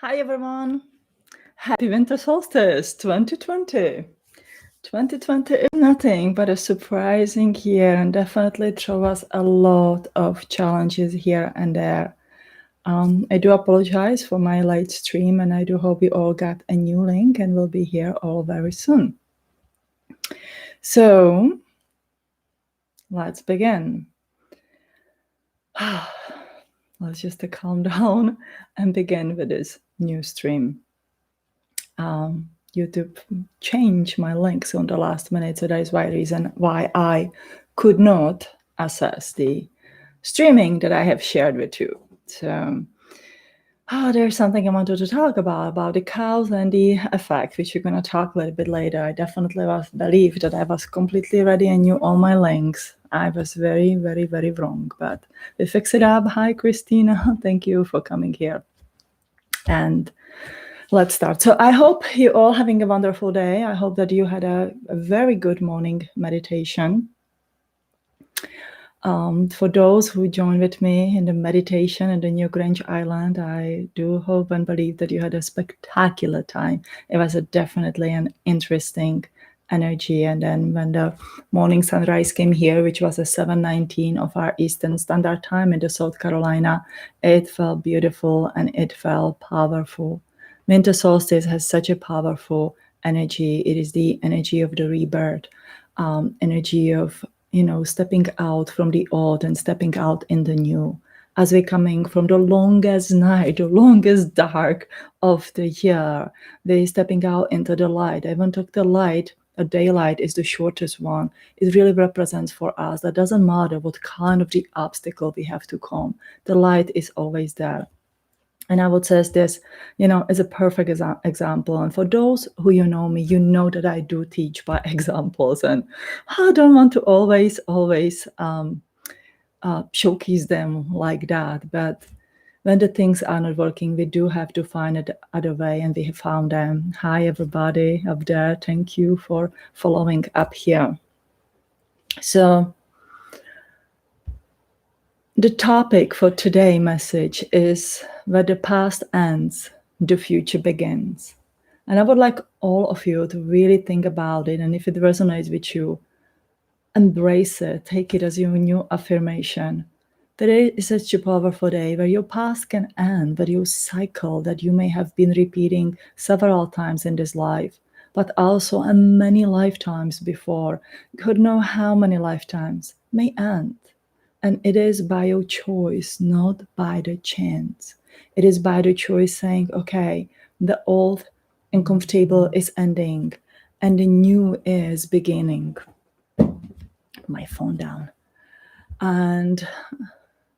Hi everyone! Happy Winter Solstice 2020! 2020 is nothing but a surprising year and definitely throw us a lot of challenges here and there. I do apologize for my late stream and I do hope you all got a new link and will be here all very soon. So, let's begin. Let's just calm down and begin with this new stream. YouTube changed my links on the last minute, so that is why reason why I could not access the streaming that I have shared with you. So there's something I wanted to talk about the cows and the effect, which we're going to talk a little bit later. I definitely believed that I was completely ready and knew all my links. I was very, very, very wrong, but we fix it up. Hi, Christina. Thank you for coming here. And let's start. So I hope you're all having a wonderful day. I hope that you had a very good morning meditation. For those who joined with me in the meditation in the New Grange Island, I do hope and believe that you had a spectacular time. It was definitely an interesting energy. And then when the morning sunrise came here, which was at 7:19 of our Eastern Standard Time in the South Carolina, it felt beautiful and it felt powerful. Winter solstice has such a powerful energy. It is the energy of the rebirth, energy of stepping out from the old and stepping out in the new. As we're coming from the longest night, the longest dark of the year, we're stepping out into the light. I even took the light. A daylight is the shortest one. It really represents for us that doesn't matter what kind of the obstacle we have to come. The light is always there. And I would say this, is a perfect example. And for those who know me, you know that I do teach by examples. And I don't want to always showcase them like that. But when the things are not working, we do have to find the other way. And we have found them. Hi, everybody up there. Thank you for following up here. So the topic for today's message is where the past ends, the future begins. And I would like all of you to really think about it. And if it resonates with you, embrace it. Take it as your new affirmation. Today is such a powerful day where your past can end, but your cycle that you may have been repeating several times in this life, but also many lifetimes before, could know how many lifetimes, may end. And it is by your choice, not by the chance. It is by the choice saying, okay, the old and comfortable is ending and the new is beginning. Put my phone down. And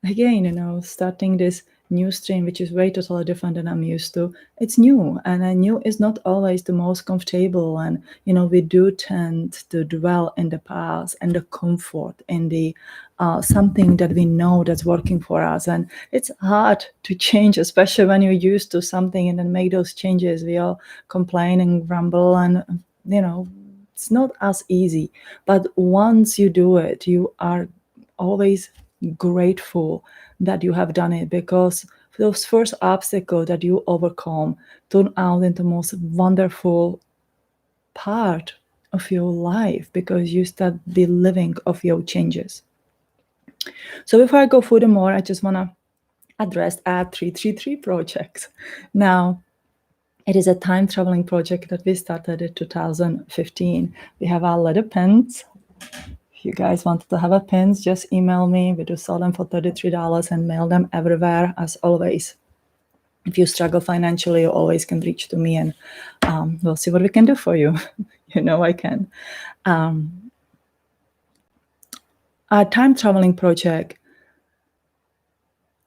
again, starting this new stream, which is very totally different than I'm used to. It's new, and new is not always the most comfortable. And we do tend to dwell in the past and the comfort in the something that we know that's working for us. And it's hard to change, especially when you're used to something and then make those changes. We all complain and grumble, and it's not as easy. But once you do it, you are always grateful that you have done it, because those first obstacles that you overcome turn out into the most wonderful part of your life, because you start the living of your changes. So before I go furthermore, I just want to address Add 333 project. Now, it is a time traveling project that we started in 2015. We have our letter pens. If you guys wanted to have a pins, just email me. We do sell them for $33 and mail them everywhere, as always. If you struggle financially, you always can reach to me, and we'll see what we can do for you. I can. Our time traveling project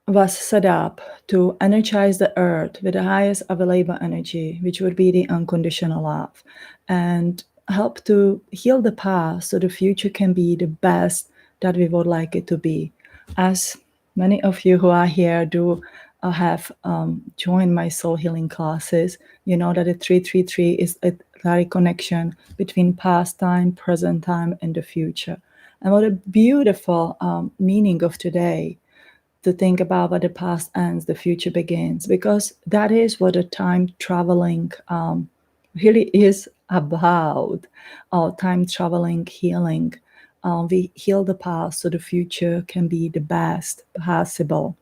was set up to energize the earth with the highest available energy, which would be the unconditional love, and help to heal the past so the future can be the best that we would like it to be. As many of you who are here do have joined my soul healing classes, you know that the 333 is a direct connection between past time, present time, and the future. And what a beautiful meaning of today. to think about where the past ends, the future begins, because that is what a time traveling really is about. Time traveling healing. We heal the past so the future can be the best possible.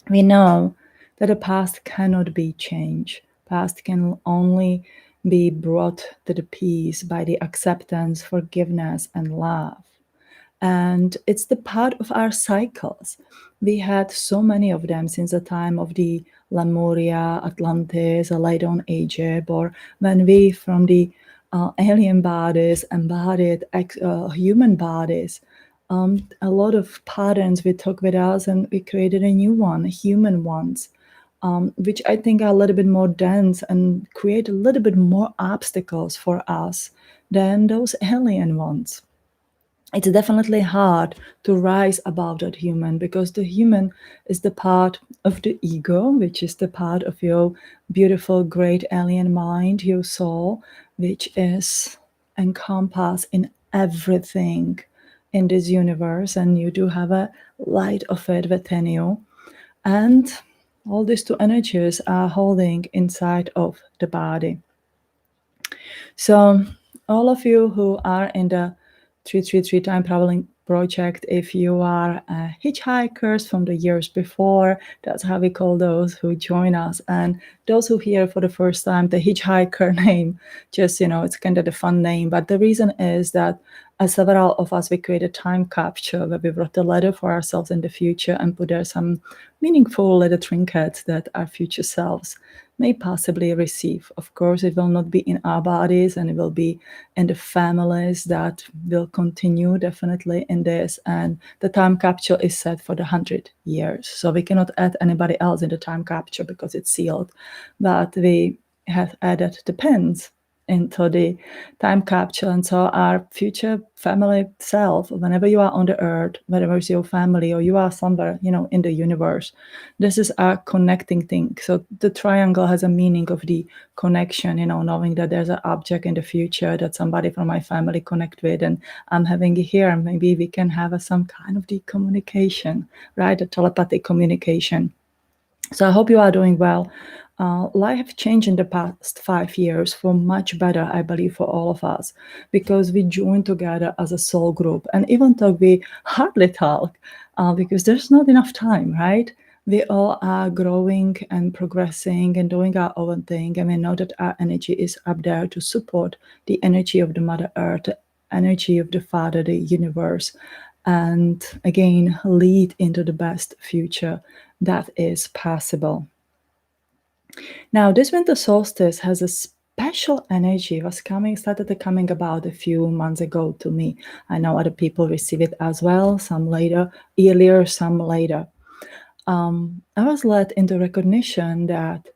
We know that the past cannot be changed. Past can only be brought to the peace by the acceptance, forgiveness, and love. And it's the part of our cycles. We had so many of them since the time of the Lemuria, Atlantis, or later on Egypt, or when we from the alien bodies embodied human bodies. A lot of patterns we took with us and we created a new one, human ones, which I think are a little bit more dense and create a little bit more obstacles for us than those alien ones. It's definitely hard to rise above that human, because the human is the part of the ego, which is the part of your beautiful, great alien mind, your soul, which is encompassed in everything in this universe. And you do have a light of it within you. And all these two energies are holding inside of the body. So, all of you who are in the 333 Time Traveling Project, if you are hitchhikers from the years before, that's how we call those who join us. And those who hear for the first time, the hitchhiker name, just, it's kind of the fun name. But the reason is that several of us, we created time capture where we wrote a letter for ourselves in the future and put there some meaningful little trinkets that our future selves may possibly receive. Of course, it will not be in our bodies, and it will be in the families that will continue definitely in this. And the time capsule is set for the 100 years. So we cannot add anybody else in the time capsule because it's sealed. But we have added the pins into the time capsule. And so our future family self, whenever you are on the earth, whether it's your family or you are somewhere, in the universe, this is a connecting thing. So the triangle has a meaning of the connection, knowing that there's an object in the future that somebody from my family connect with, and I'm having it here, and maybe we can have some kind of the communication, right? A telepathic communication. So I hope you are doing well. Life changed in the past 5 years for much better, I believe, for all of us, because we joined together as a soul group. And even though we hardly talk, because there's not enough time, right? We all are growing and progressing and doing our own thing. And we know that our energy is up there to support the energy of the Mother Earth, the energy of the Father, the universe, and again, lead into the best future that is possible. Now, this winter solstice has a special energy. It was started coming about a few months ago to me. I know other people receive it as well, some earlier, some later. I was led into recognition that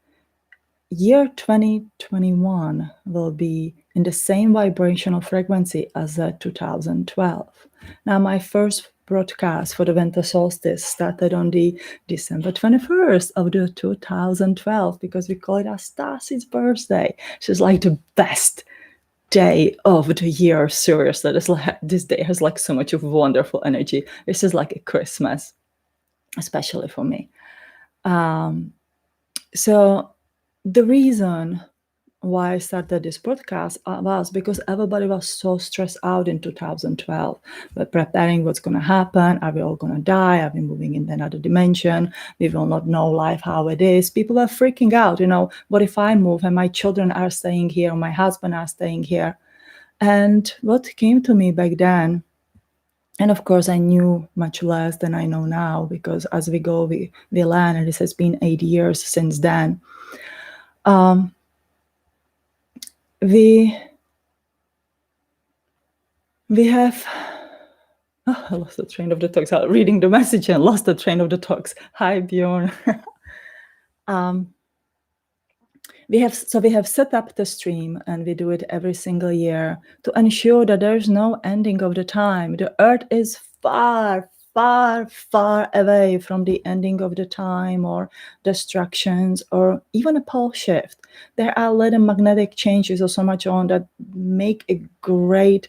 year 2021 will be in the same vibrational frequency as 2012. Now, my first broadcast for the winter solstice started on the December 21st of the 2012, because we call it our Starseeds birthday. It's like the best day of the year. Seriously, this day has like so much of wonderful energy. This is like a Christmas, especially for me. So the reason why I started this podcast was because everybody was so stressed out in 2012. We're preparing what's going to happen. Are we all going to die? Are we moving in another dimension? We will not know life how it is. People are freaking out. What if I move and my children are staying here or my husband are staying here? And what came to me back then, and of course, I knew much less than I know now, because as we go, we learn, and this has been 8 years since then. We have, I lost the train of the talks. Reading the message and lost the train of the talks. Hi, Bjorn. We have set up the stream, and we do it every single year to ensure that there's no ending of the time. The earth is far, far, far away from the ending of the time or destructions or even a pole shift. There are little magnetic changes or so much on that make a great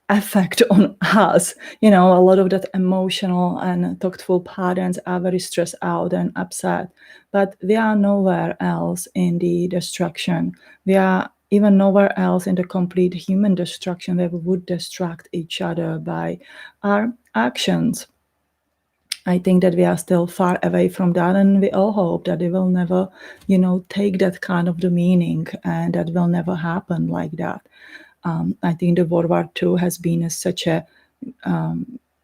effect on us. You know, a lot of that emotional and thoughtful patterns are very stressed out and upset, but we are nowhere else in the destruction. We are even nowhere else in the complete human destruction where we would distract each other by our actions. I think that we are still far away from that, and we all hope that it will never, take that kind of the meaning, and that will never happen like that. I think the World War II has been such a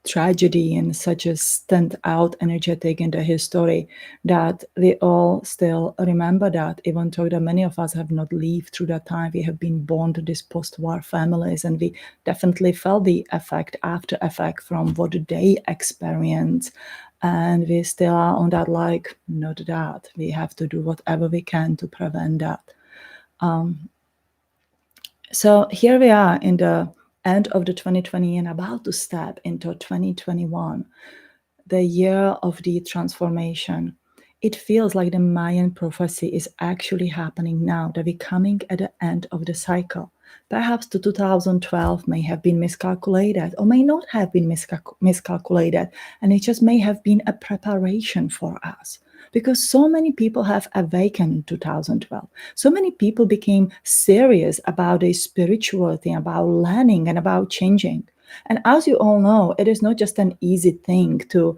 tragedy and such a stand out energetic in the history that we all still remember that, even though that many of us have not lived through that time. We have been born to these post-war families, and we definitely felt the after effect from what they experience. And we still are on that, like, not that. We have to do whatever we can to prevent that. So here we are in the end of the 2020 and about to step into 2021, the year of the transformation. It feels like the Mayan prophecy is actually happening now, that we're coming at the end of the cycle. Perhaps the 2012 may have been miscalculated or may not have been miscalculated, and it just may have been a preparation for us. Because so many people have awakened in 2012. So many people became serious about their spirituality, about learning, and about changing. And as you all know, it is not just an easy thing to,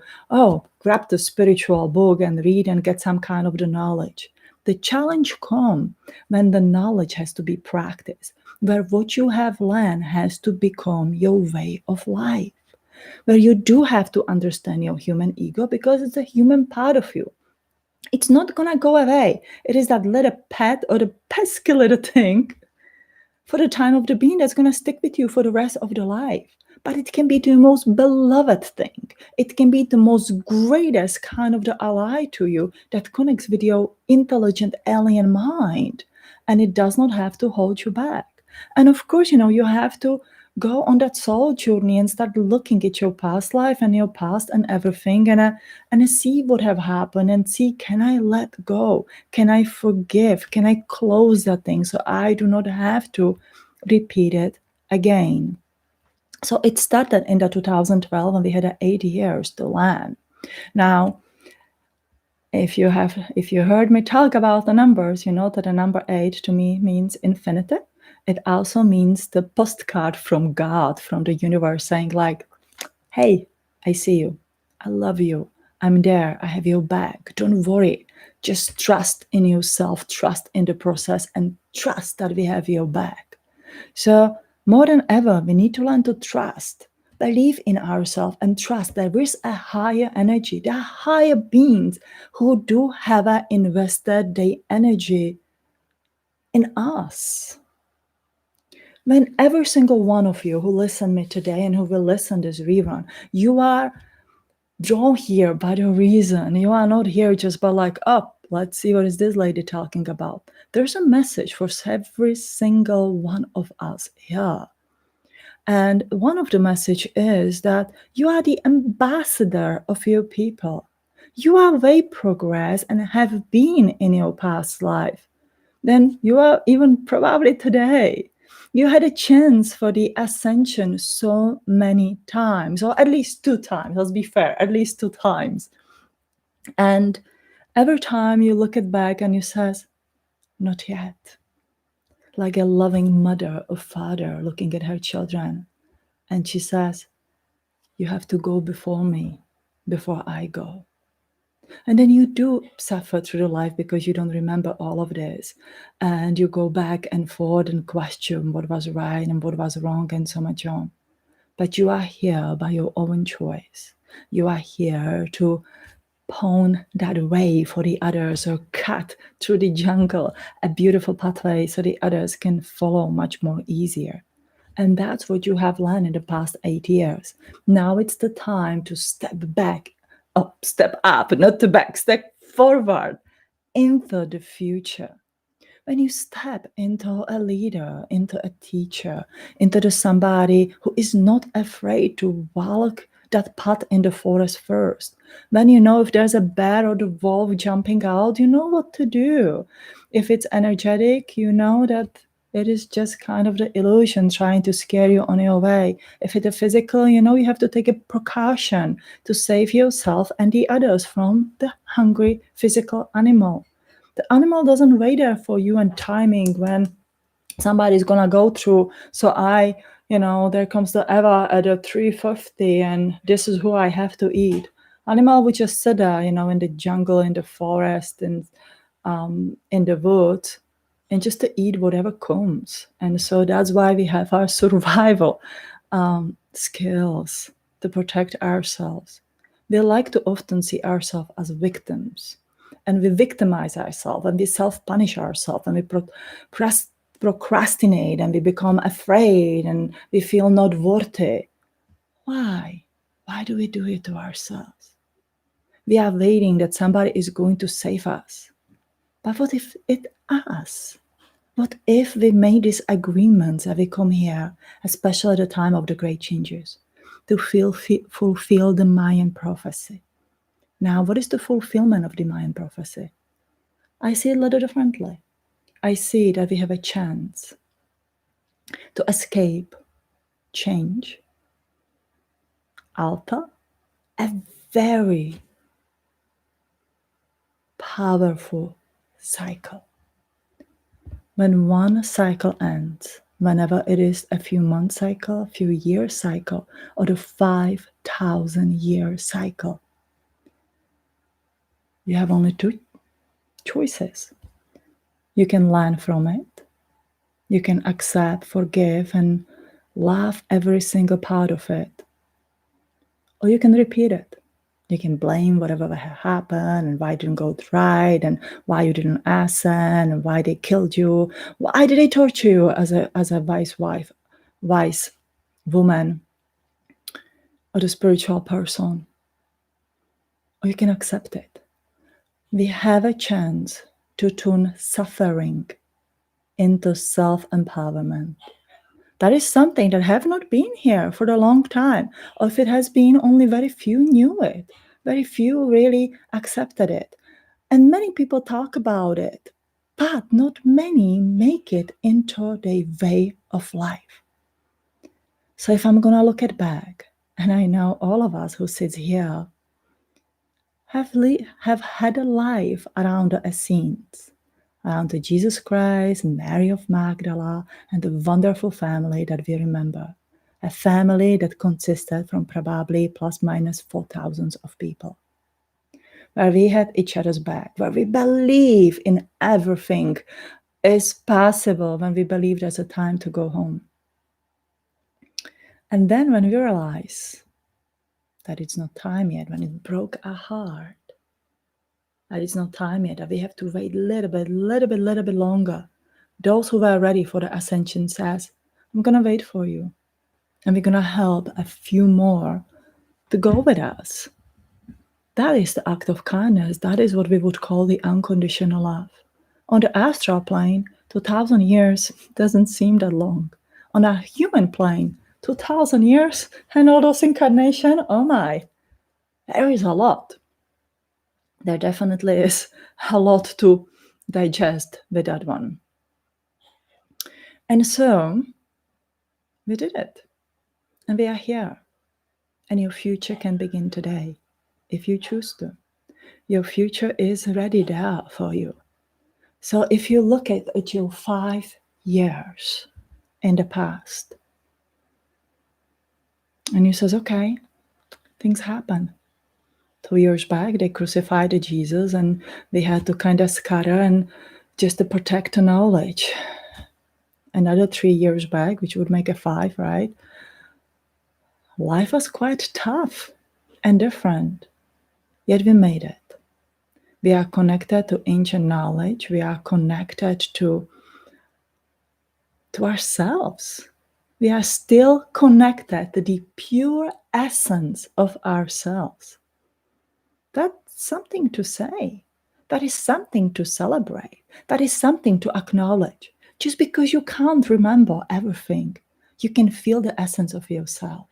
grab the spiritual book and read and get some kind of the knowledge. The challenge comes when the knowledge has to be practiced, where what you have learned has to become your way of life, where you do have to understand your human ego because it's a human part of you. It's not going to go away. It is that little pet or the pesky little thing for the time of the being that's going to stick with you for the rest of the life. But it can be the most beloved thing. It can be the most greatest kind of the ally to you that connects with your intelligent alien mind. And it does not have to hold you back. And of course, you have to go on that soul journey and start looking at your past life and your past and everything, and see what have happened, and see, can I let go? Can I forgive? Can I close that thing so I do not have to repeat it again? So it started in the 2012, and we had 8 years to learn. Now, if you heard me talk about the numbers, you know that the number 8 to me means infinity. It also means the postcard from God, from the universe, saying like, hey, I see you. I love you. I'm there. I have your back. Don't worry. Just trust in yourself, trust in the process, and trust that we have your back. So more than ever, we need to learn to trust, believe in ourselves, and trust there is a higher energy. There are higher beings who do have invested their energy in us. When every single one of you who listen me today and who will listen this rerun, you are drawn here by the reason. You are not here just by like, let's see what is this lady talking about. There's a message for every single one of us here. And one of the message is that you are the ambassador of your people. You are way progressed and have been in your past life. Then you are even probably today. You had a chance for the ascension so many times, or at least 2 times, let's be fair, at least 2 times. And every time you look it back and you says, not yet. Like a loving mother or father looking at her children. And she says, you have to go before me, before I go. And then you do suffer through the life because you don't remember all of this. And you go back and forth and question what was right and what was wrong and so much on. But you are here by your own choice. You are here to pone that way for the others, or cut through the jungle a beautiful pathway so the others can follow much more easier. And that's what you have learned in the past 8 years. Now it's the time to step up, not to back, step forward into the future. When you step into a leader, into a teacher, into somebody who is not afraid to walk that path in the forest first. When you know if there's a bear or the wolf jumping out, you know what to do. If it's energetic, you know that It is just kind of the illusion trying to scare you on your way. If it's a physical, you have to take a precaution to save yourself and the others from the hungry physical animal. The animal doesn't wait there for you and timing when somebody's gonna go through. So there comes the Eva at a 350 and this is who I have to eat. Animal would just sit there, in the jungle, in the forest, and in the woods, and just to eat whatever comes. And so that's why we have our survival skills to protect ourselves. We like to often see ourselves as victims, and we victimize ourselves, and we self-punish ourselves, and we procrastinate, and we become afraid, and we feel not worthy. Why? Why do we do it to ourselves? We are waiting that somebody is going to save us. But what if it's us? What if we made these agreements that we come here, especially at the time of the great changes, to fulfill the Mayan prophecy? Now, what is the fulfillment of the Mayan prophecy? I see it a little differently. I see that we have a chance to escape, change, alter a very powerful cycle. When one cycle ends, whenever it is a few month cycle, a few year cycle, or the 5,000-year cycle, you have only two choices. You can learn from it. You can accept, forgive, and love every single part of it. Or you can repeat it. You can blame whatever happened and why it didn't go right and why you didn't Essen and why they killed you. Why did they torture you as a wise wife, wise woman, or the spiritual person? Or you can accept it. We have a chance to turn suffering into self-empowerment. That is something that have not been here for a long time. Or if it has been, only very few knew it. Very few really accepted it. And many people talk about it, but not many make it into their way of life. So if I'm going to look at back, and I know all of us who sit here have had a life around the Essenes, around the Jesus Christ, Mary of Magdala, and the wonderful family that we remember. A family that consisted from probably plus minus 4,000 of people. Where we had each other's back, where we believe in everything is possible, when we believe there's a time to go home. And then when we realize that it's not time yet, when it broke our heart, that it's not time yet, that we have to wait a little bit longer. Those who were ready for the ascension says, I'm going to wait for you. And we're going to help a few more to go with us. That is the act of kindness. That is what we would call the unconditional love. On the astral plane, 2,000 years doesn't seem that long. On a human plane, 2,000 years and all those incarnations, oh my, there is a lot. There definitely is a lot to digest with that one. And so, we did it. And we are here. And your future can begin today, if you choose to. Your future is ready there for you. So if you look at your 5 years in the past, and you says, okay, things happen. 2 years back, they crucified Jesus, and they had to kind of scatter and just to protect the knowledge. Another 3 years back, which would make a 5, right? Life was quite tough and different, yet we made it. We are connected to ancient knowledge. We are connected to ourselves. We are still connected to the pure essence of ourselves. That's something to say. That is something to celebrate. That is something to acknowledge. Just because you can't remember everything, you can feel the essence of yourself.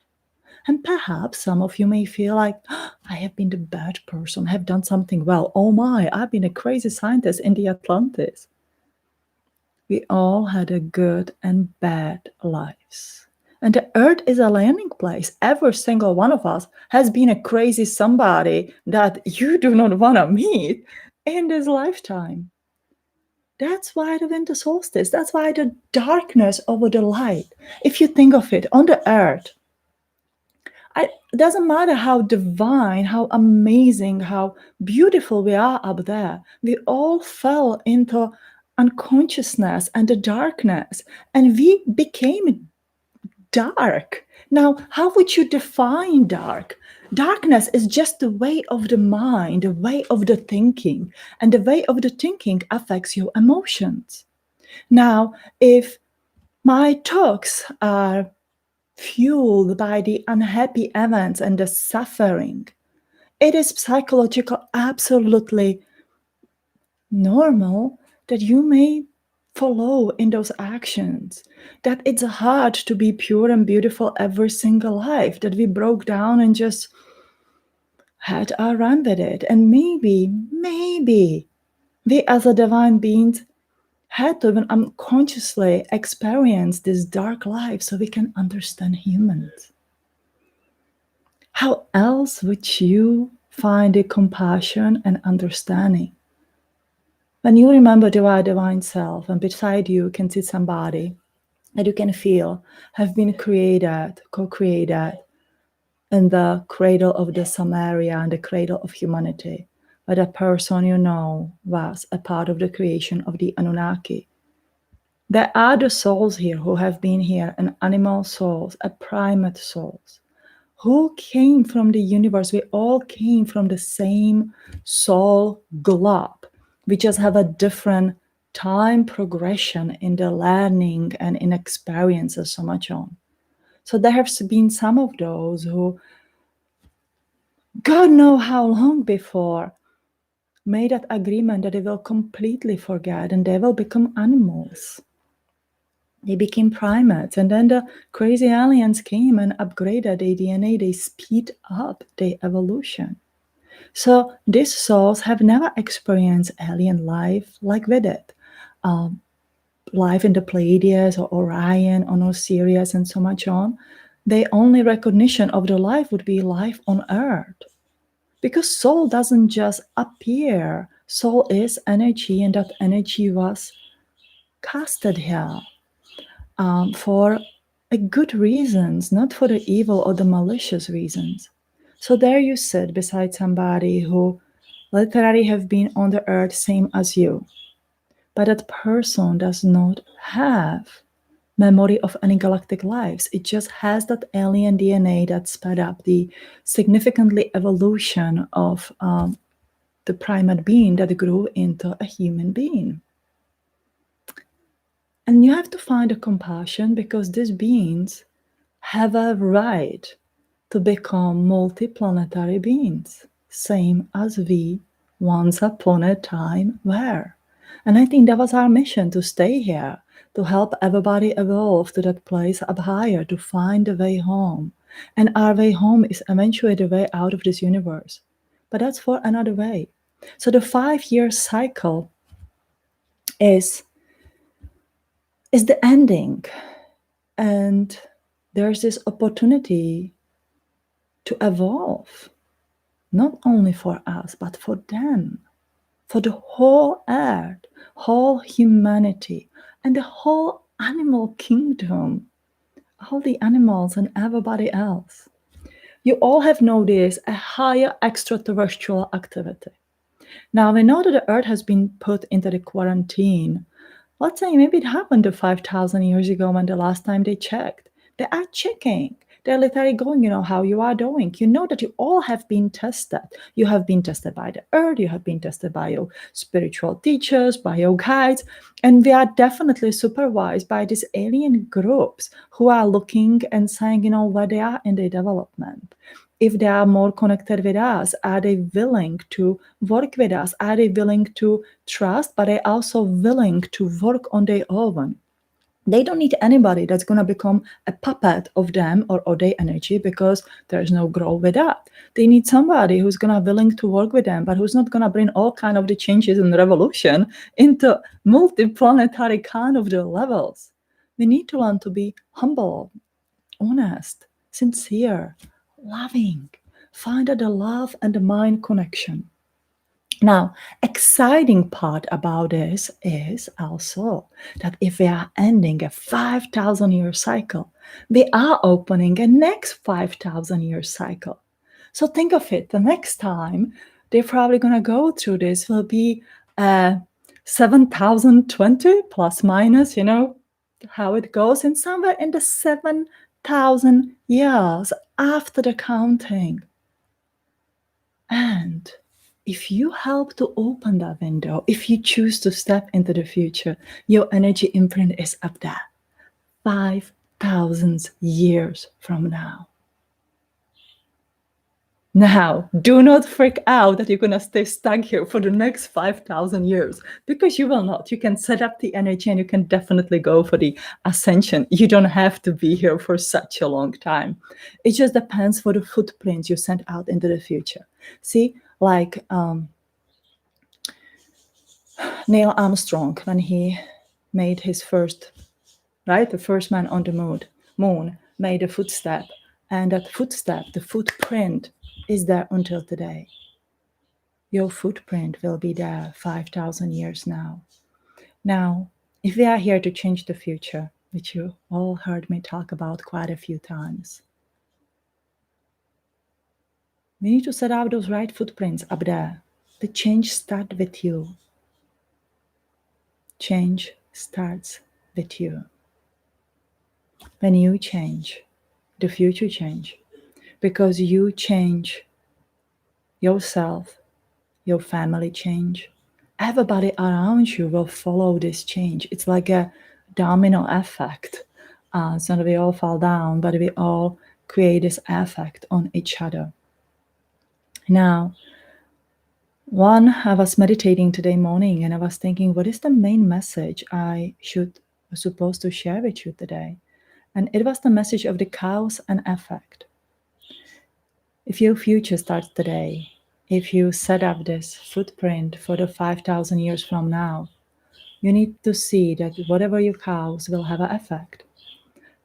And perhaps some of you may feel like, oh, I have been the bad person, have done something well. Oh my, I've been a crazy scientist in the Atlantis. We all had a good and bad lives. And the earth is a landing place. Every single one of us has been a crazy somebody that you do not want to meet in this lifetime. That's why the winter solstice, that's why the darkness over the light. If you think of it, on the earth, it doesn't matter how divine, how amazing, how beautiful we are up there. We all fell into unconsciousness and the darkness, and we became dark. Now, how would you define dark? Darkness is just the way of the mind, the way of the thinking, and the way of the thinking affects your emotions. Now, if my talks are fueled by the unhappy events and the suffering, it is psychological absolutely normal that you may follow in those actions, that it's hard to be pure and beautiful every single life, that we broke down and just had our run with it. And maybe we as a divine beings had to even unconsciously experience this dark life so we can understand humans. How else would you find the compassion and understanding? When you remember the divine self, and beside you can sit somebody that you can feel have been created, co-created in the cradle of the Samaria and the cradle of humanity, where the person you know was a part of the creation of the Anunnaki. There are the souls here who have been here, and animal souls, a primate souls, who came from the universe. We all came from the same soul globe. We just have a different time progression in the learning and in experiences so much on. So there have been some of those who, God knows how long before, made that agreement that they will completely forget and they will become animals. They became primates, and then the crazy aliens came and upgraded their DNA. They speed up their evolution. So these souls have never experienced alien life like we did. Life in the Pleiades or Orion or Sirius and so much on. Their only recognition of the life would be life on Earth. Because soul doesn't just appear. Soul is energy, and that energy was casted here for a good reasons, not for the evil or the malicious reasons. So there you sit beside somebody who literally have been on the earth same as you, but that person does not have memory of any galactic lives. It just has that alien DNA that sped up the significantly evolution of the primate being that grew into a human being. And you have to find a compassion, because these beings have a right to become multiplanetary beings, same as we once upon a time were. And I think that was our mission, to stay here, to help everybody evolve to that place up higher, to find the way home. And our way home is eventually the way out of this universe. But that's for another way. So the 5-year cycle is the ending. And there's this opportunity to evolve, not only for us, but for them, for the whole earth, whole humanity, and the whole animal kingdom, all the animals and everybody else. You all have noticed a higher extraterrestrial activity. Now, we know that the earth has been put into the quarantine. Let's say maybe it happened 5,000 years ago when the last time they checked. They are checking. They're literally going, how you are doing. You know that you all have been tested. You have been tested by the earth. You have been tested by your spiritual teachers, by your guides. And we are definitely supervised by these alien groups who are looking and saying, where they are in their development. If they are more connected with us, are they willing to work with us? Are they willing to trust, but are they also willing to work on their own? They don't need anybody that's going to become a puppet of them or their energy, because there's no growth with that. They need somebody who's going to willing to work with them, but who's not going to bring all kind of the changes and revolution into multi-planetary kind of the levels. We need to learn to be humble, honest, sincere, loving, find the love and the mind connection. Now, exciting part about this is also that if we are ending a 5,000 year cycle, we are opening a next 5,000 year cycle. So think of it, the next time they're probably going to go through this will be 7,020 plus minus, how it goes, and somewhere in the 7,000 years after the counting. And if you help to open that window, if you choose to step into the future, your energy imprint is up there 5,000 years from now. Now, do not freak out that you're going to stay stuck here for the next 5,000 years, because you will not. You can set up the energy and you can definitely go for the ascension. You don't have to be here for such a long time. It just depends for the footprints you send out into the future. See, like Neil Armstrong, when he made his first, right, the first man on the moon made a footstep, and that footstep, the footprint, is there until today. Your footprint will be there 5,000 years now. Now, if we are here to change the future, which you all heard me talk about quite a few times, we need to set out those right footprints up there. The change starts with you. Change starts with you. When you change, the future change. Because you change yourself, your family change. Everybody around you will follow this change. It's like a domino effect. So that we all fall down, but we all create this effect on each other. Now, I was meditating today morning and I was thinking, what is the main message I was supposed to share with you today? And it was the message of the cause and effect. If your future starts today, if you set up this footprint for the 5,000 years from now, you need to see that whatever you cause will have an effect.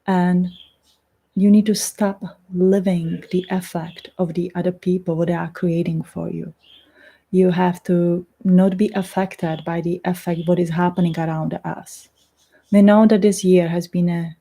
And you need to stop living the effect of the other people, what they are creating for you. You have to not be affected by the effect, what is happening around us. We know that this year has been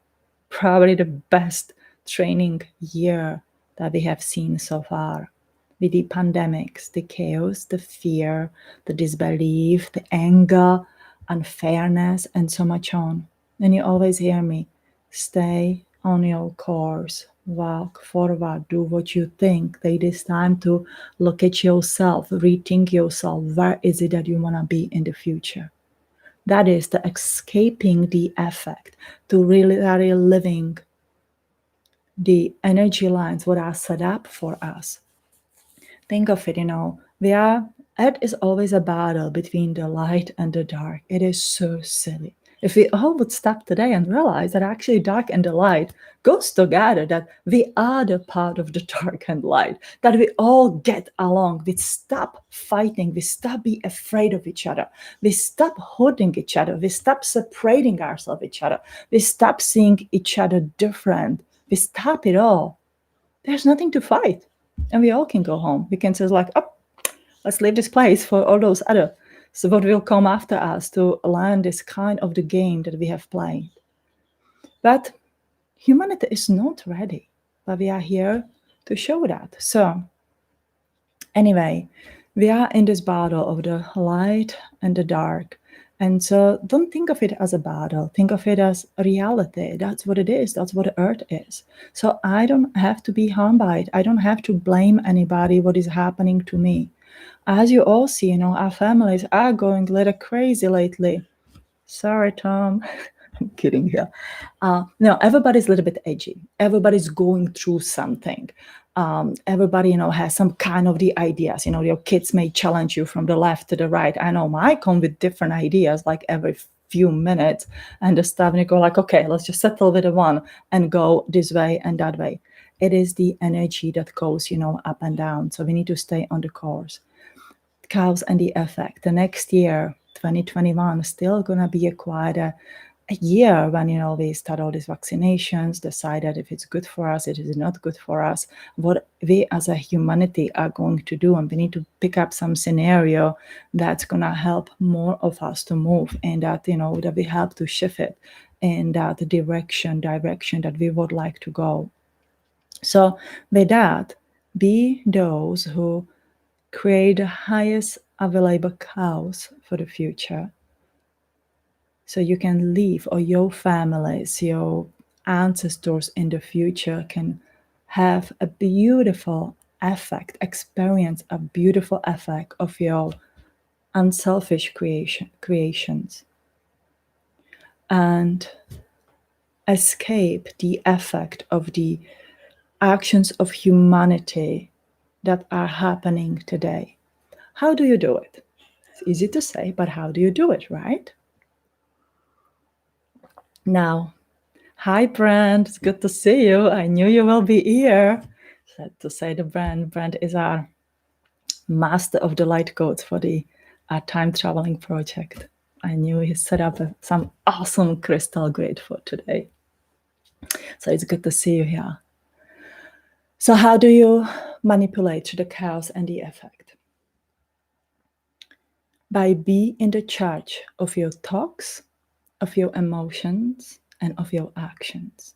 probably the best training year that we have seen so far. With the pandemics, the chaos, the fear, the disbelief, the anger, unfairness, and so much on. And you always hear me, stay on your course, walk forward, do what you think. It is time to look at yourself, rethink yourself. Where is it that you want to be in the future? That is the escaping the effect, to really living the energy lines, what are set up for us. Think of it, it is always a battle between the light and the dark. It is so silly. If we all would stop today and realize that actually dark and the light goes together, that we are the part of the dark and light, that we all get along, we stop fighting, we stop being afraid of each other, we stop hurting each other, we stop separating ourselves from each other, we stop seeing each other different, we stop it all. There's nothing to fight. And we all can go home. We can say like, oh, let's leave this place for all those other. So what will come after us to learn this kind of the game that we have played. But humanity is not ready. But we are here to show that. So anyway, we are in this battle of the light and the dark. And so don't think of it as a battle. Think of it as a reality. That's what it is. That's what the earth is. So I don't have to be harmed by it. I don't have to blame anybody what is happening to me. As you all see, our families are going a little crazy lately. Sorry, Tom. I'm kidding here. No, everybody's a little bit edgy. Everybody's going through something. Everybody, has some kind of the ideas. Your kids may challenge you from the left to the right. I know I come with different ideas like every few minutes and the stuff, and you go like, okay, let's just settle with the one and go this way and that way. It is the energy that goes, up and down. So we need to stay on the course. Cause and the effect. The next year, 2021, is still going to be quite a year when, we start all these vaccinations, decide that if it's good for us, it is not good for us, what we as a humanity are going to do. And we need to pick up some scenario that's going to help more of us to move, and that, that we help to shift it in that direction that we would like to go. So with that, be those who create the highest available chaos for the future, so you can leave, or your families, your ancestors in the future can have a beautiful effect, experience a beautiful effect of your unselfish creations, and escape the effect of the actions of humanity that are happening today. How do you do it? It's easy to say, but how do you do it, right? Now, hi, Brand. It's good to see you. I knew you will be here. Sad to say the Brand. Brand is our master of the light codes for the time traveling project. I knew he set up some awesome crystal grid for today. So it's good to see you here. So how do you manipulate the chaos and the effect? By being in the charge of your thoughts, of your emotions, and of your actions.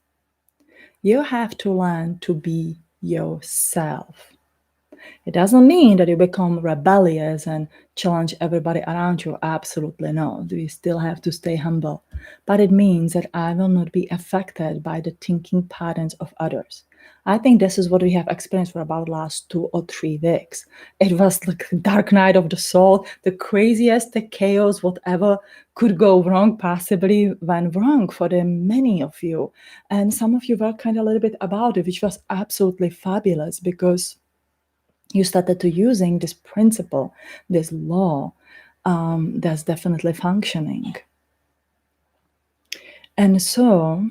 You have to learn to be yourself. It doesn't mean that you become rebellious and challenge everybody around you. Absolutely not. We still have to stay humble. But it means that I will not be affected by the thinking patterns of others. I think this is what we have experienced for about last 2 or 3 weeks. It was like dark night of the soul, the craziest, the chaos, whatever could go wrong, possibly went wrong for the many of you. And some of you were kind of a little bit about it, which was absolutely fabulous, because you started to using this principle, this law, that's definitely functioning. And so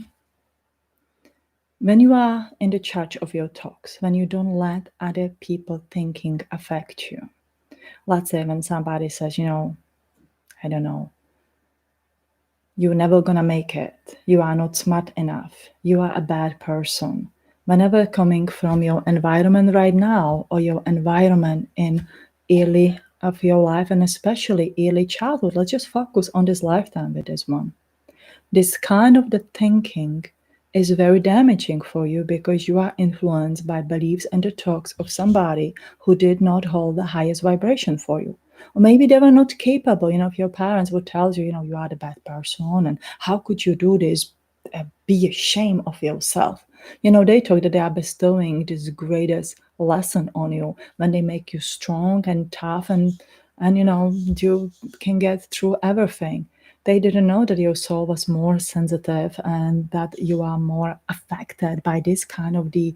when you are in the charge of your thoughts, when you don't let other people thinking affect you, let's say when somebody says, I don't know, you're never gonna make it, you are not smart enough, you are a bad person. Whenever coming from your environment right now, or your environment in early of your life, and especially early childhood, let's just focus on this lifetime with this one. This kind of the thinking is very damaging for you, because you are influenced by beliefs and the talks of somebody who did not hold the highest vibration for you. Or maybe they were not capable. If your parents would tell you, you are the bad person, and how could you do this? Be ashamed of yourself. They talk that they are bestowing this greatest lesson on you when they make you strong and tough, and you can get through everything. They didn't know that your soul was more sensitive, and that you are more affected by this kind of the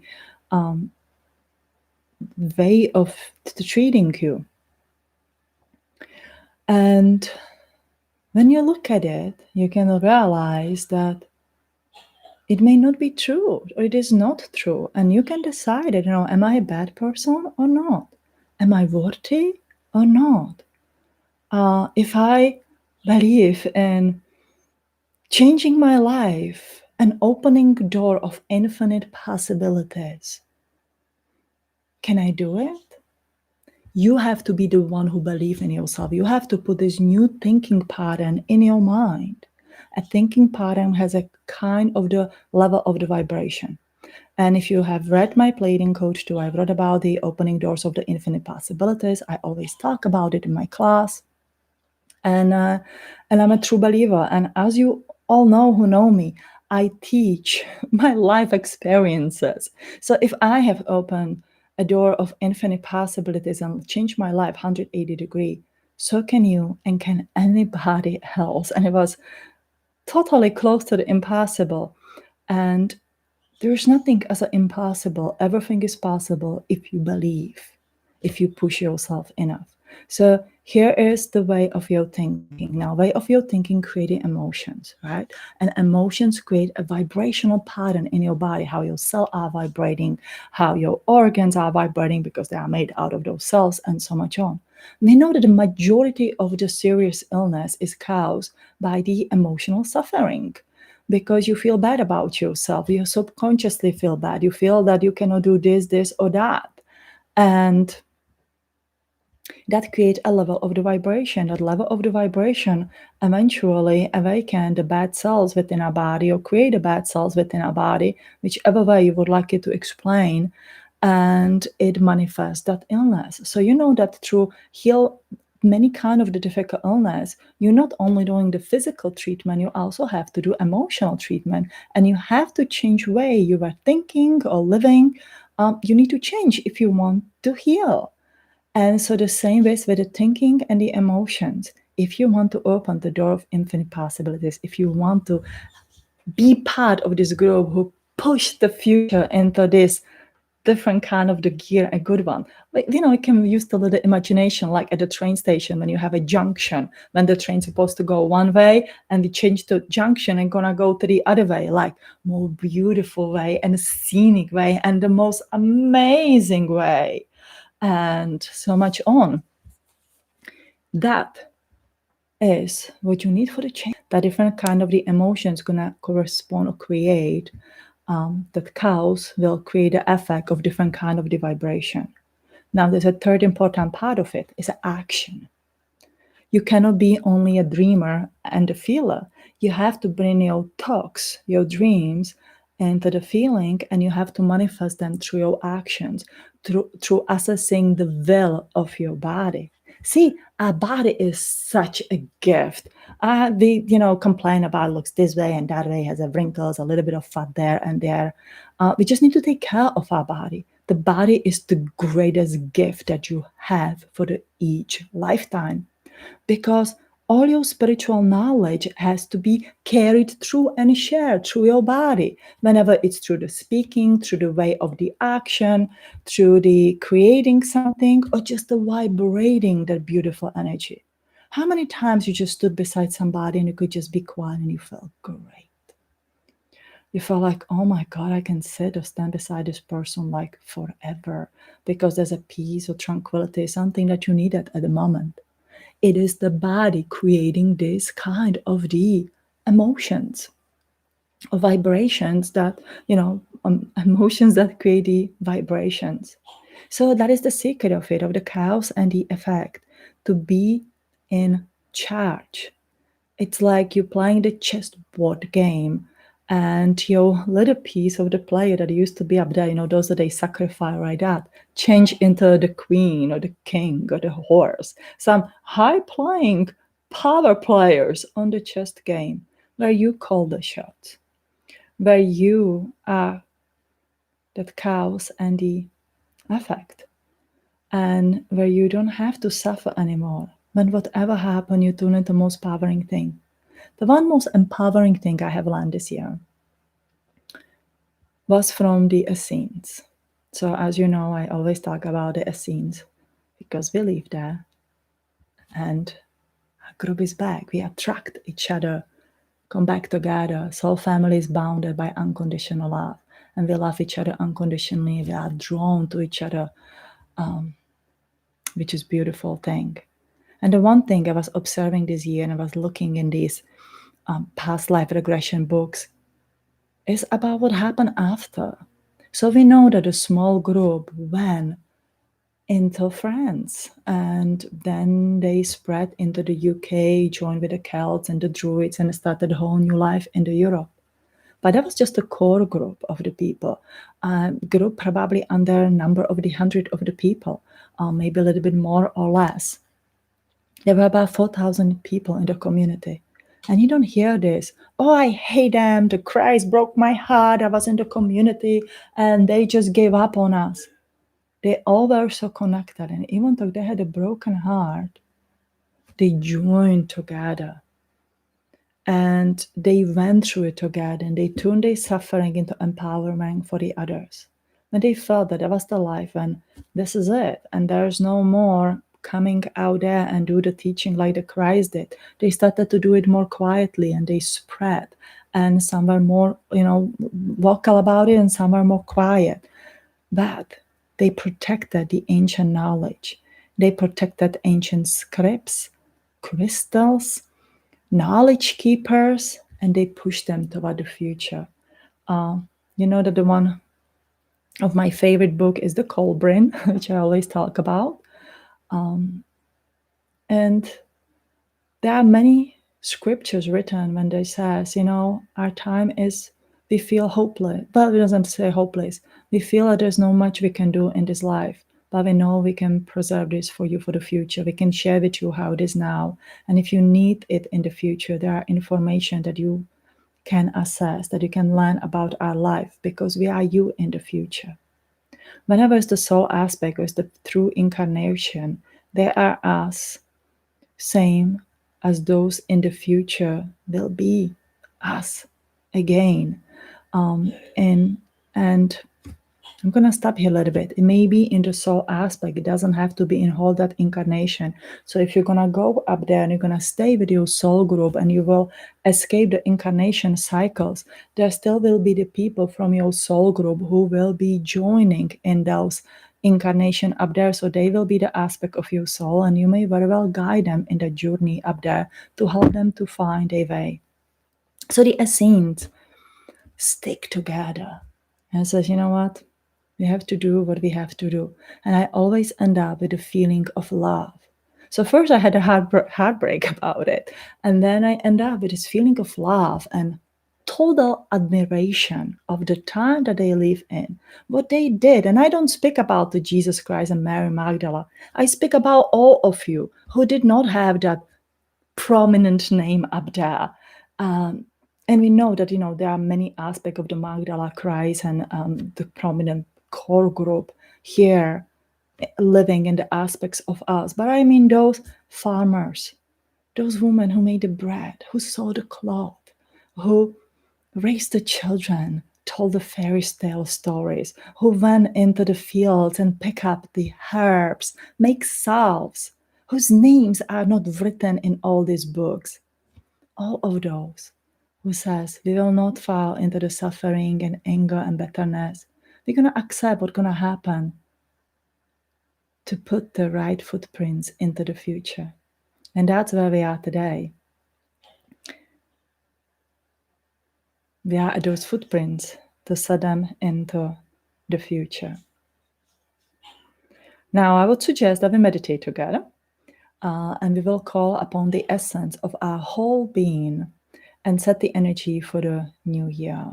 way of treating you. And when you look at it, you can realize that it may not be true, or it is not true. And you can decide, am I a bad person or not? Am I worthy or not? If I believe in changing my life and opening door of infinite possibilities, can I do it? You have to be the one who believes in yourself. You have to put this new thinking pattern in your mind. A thinking pattern has a kind of the level of the vibration. And if you have read my Pleiadian Code too, I wrote about the opening doors of the infinite possibilities. I always talk about it in my class. And I'm a true believer. And as you all know who know me, I teach my life experiences. So if I have opened a door of infinite possibilities and changed my life 180 degrees, so can you, and can anybody else. And it was totally close to the impossible. And there's nothing as impossible. Everything is possible if you believe, if you push yourself enough. So here is the way of your thinking. Now, way of your thinking creating emotions, right? And emotions create a vibrational pattern in your body, how your cells are vibrating, how your organs are vibrating because they are made out of those cells, and so much on. We know that the majority of the serious illness is caused by the emotional suffering because you feel bad about yourself. You subconsciously feel bad. You feel that you cannot do this, or that. And that create a level of the vibration. That level of the vibration eventually awaken the bad cells within our body or create the bad cells within our body, whichever way you would like it to explain, and it manifests that illness. So you know that through heal many kind of the difficult illness, you're not only doing the physical treatment, you also have to do emotional treatment, and you have to change way you are thinking or living. You need to change if you want to heal. And so the same ways with the thinking and the emotions. If you want to open the door of infinite possibilities, if you want to be part of this group who push the future into this different kind of the gear, a good one. Like, you know, it can use the little imagination, like at the train station when you have a junction, when the train's supposed to go one way and we change the junction and gonna go to the other way, like more beautiful way and a scenic way and the most amazing way, and so much on. That is what you need for the change. That different kind of the emotions gonna correspond or create that cows will create the effect of different kind of the vibration. Now there's a third important part of it is action. You cannot be only a dreamer and a feeler. You have to bring your thoughts, your dreams into the feeling, and you have to manifest them through your actions, through assessing the will of your body. See, our body is such a gift. We, complain about looks this way and that way, has a wrinkles, a little bit of fat there and there. We just need to take care of our body. The body is the greatest gift that you have for each lifetime, because all your spiritual knowledge has to be carried through and shared through your body, whenever it's through the speaking, through the way of the action, through the creating something, or just the vibrating that beautiful energy. How many times you just stood beside somebody and you could just be quiet and you felt great? You felt like, oh my God, I can sit or stand beside this person like forever, because there's a peace or tranquility, something that you needed at the moment. It is the body creating this kind of the emotions or vibrations that, emotions that create the vibrations. So that is the secret of it, of the chaos and the effect, to be in charge. It's like you're playing the chessboard game, and your little piece of the player that used to be up there, those that they sacrifice right that, change into the queen or the king or the horse. Some high-playing power players on the chess game where you call the shots, where you are that chaos and the effect, and where you don't have to suffer anymore. When whatever happens, you tune into the most powering thing. The one most empowering thing I have learned this year was from the Essenes. So as you know, I always talk about the Essenes because we live there. And our group is back. We attract each other, come back together. Soul family is bounded by unconditional love. And we love each other unconditionally. We are drawn to each other, which is a beautiful thing. And the one thing I was observing this year, and I was looking in these past life regression books, is about what happened after. So we know that a small group went into France, and then they spread into the UK, joined with the Celts and the Druids, and started a whole new life in the Europe. But that was just a core group of the people, group probably under a number of the 100 of the people, maybe a little bit more or less. There were about 4,000 people in the community. And you don't hear this. Oh, I hate them. The Christ broke my heart. I was in the community and they just gave up on us. They all were so connected. And even though they had a broken heart, they joined together. And they went through it together. And they turned their suffering into empowerment for the others. When they felt that was the life and this is it. And there's no more coming out there and do the teaching like the Christ did. They started to do it more quietly and they spread. And some were more, vocal about it and some were more quiet. But they protected the ancient knowledge. They protected ancient scripts, crystals, knowledge keepers, and they pushed them toward the future. You know that the one of my favorite book is The Colbrin, which I always talk about. And there are many scriptures written when they says, our time is, we feel hopeless. But it doesn't say hopeless. We feel that there's no much we can do in this life, but we know we can preserve this for you for the future. We can share with you how it is now. And if you need it in the future, there are information that you can assess, that you can learn about our life, because we are you in the future. Whenever it's the soul aspect or it's the true incarnation, they are us, same as those in the future will be us again. And I'm going to stop here a little bit. It may be in the soul aspect. It doesn't have to be in all that incarnation. So if you're going to go up there and you're going to stay with your soul group and you will escape the incarnation cycles, there still will be the people from your soul group who will be joining in those incarnation up there. So they will be the aspect of your soul, and you may very well guide them in the journey up there to help them to find a way. So the Essenes stick together and says, you know what? We have to do what we have to do. And I always end up with a feeling of love. So first I had a heartbreak about it. And then I end up with this feeling of love and total admiration of the time that they live in, what they did. And I don't speak about the Jesus Christ and Mary Magdalene. I speak about all of you who did not have that prominent name up there. And we know that, there are many aspects of the Magdala Christ and the prominent core group here living in the aspects of us. But I mean those farmers, those women who made the bread, who sewed the cloth, who raised the children, told the fairy tale stories, who went into the fields and pick up the herbs, make salves, whose names are not written in all these books. All of those who says we will not fall into the suffering and anger and bitterness. We're going to accept what's going to happen to put the right footprints into the future. And that's where we are today. We are at those footprints to set them into the future. Now, I would suggest that we meditate together and we will call upon the essence of our whole being and set the energy for the new year.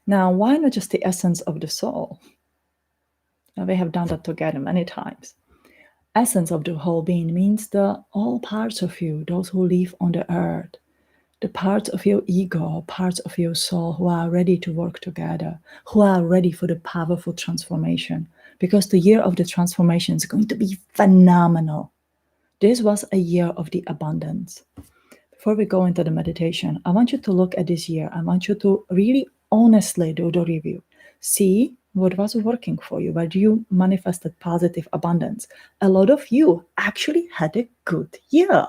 Now, why not just the essence of the soul? Now, we have done that together many times. Essence of the whole being means the all parts of you, those who live on the earth, the parts of your ego, parts of your soul who are ready to work together, who are ready for the powerful transformation. Because the year of the transformation is going to be phenomenal. This was a year of the abundance. Before we go into the meditation, I want you to look at this year. I want you to really honestly do the review. See what was working for you, where you manifested positive abundance. A lot of you actually had a good year.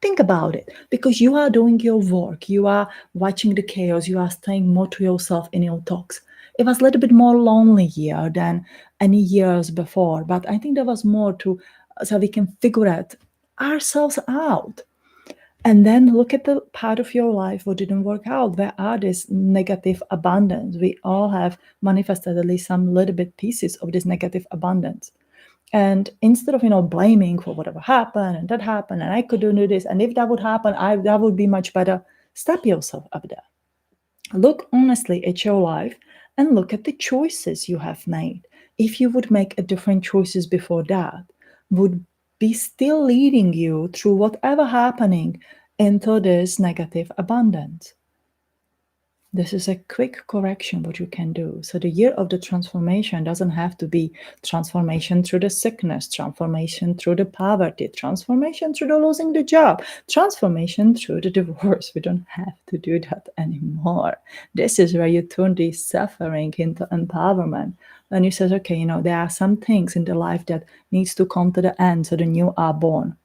Think about it, because you are doing your work, you are watching the chaos, you are staying more to yourself in your talks. It was a little bit more lonely year than any years before, but I think there was more so we can figure out ourselves out. And then look at the part of your life what didn't work out. Where are this negative abundance? We all have manifested at least some little bit pieces of this negative abundance. And instead of, blaming for whatever happened and that happened and I couldn't do this, and if that would happen, that would be much better. Step yourself up there. Look honestly at your life and look at the choices you have made. If you would make a different choices before that, would be still leading you through whatever happening into this negative abundance. This is a quick correction what you can do. So the year of the transformation doesn't have to be transformation through the sickness, transformation through the poverty, transformation through the losing the job, transformation through the divorce. We don't have to do that anymore. This is where you turn the suffering into empowerment. And you says, okay, there are some things in the life that needs to come to the end so the new are born.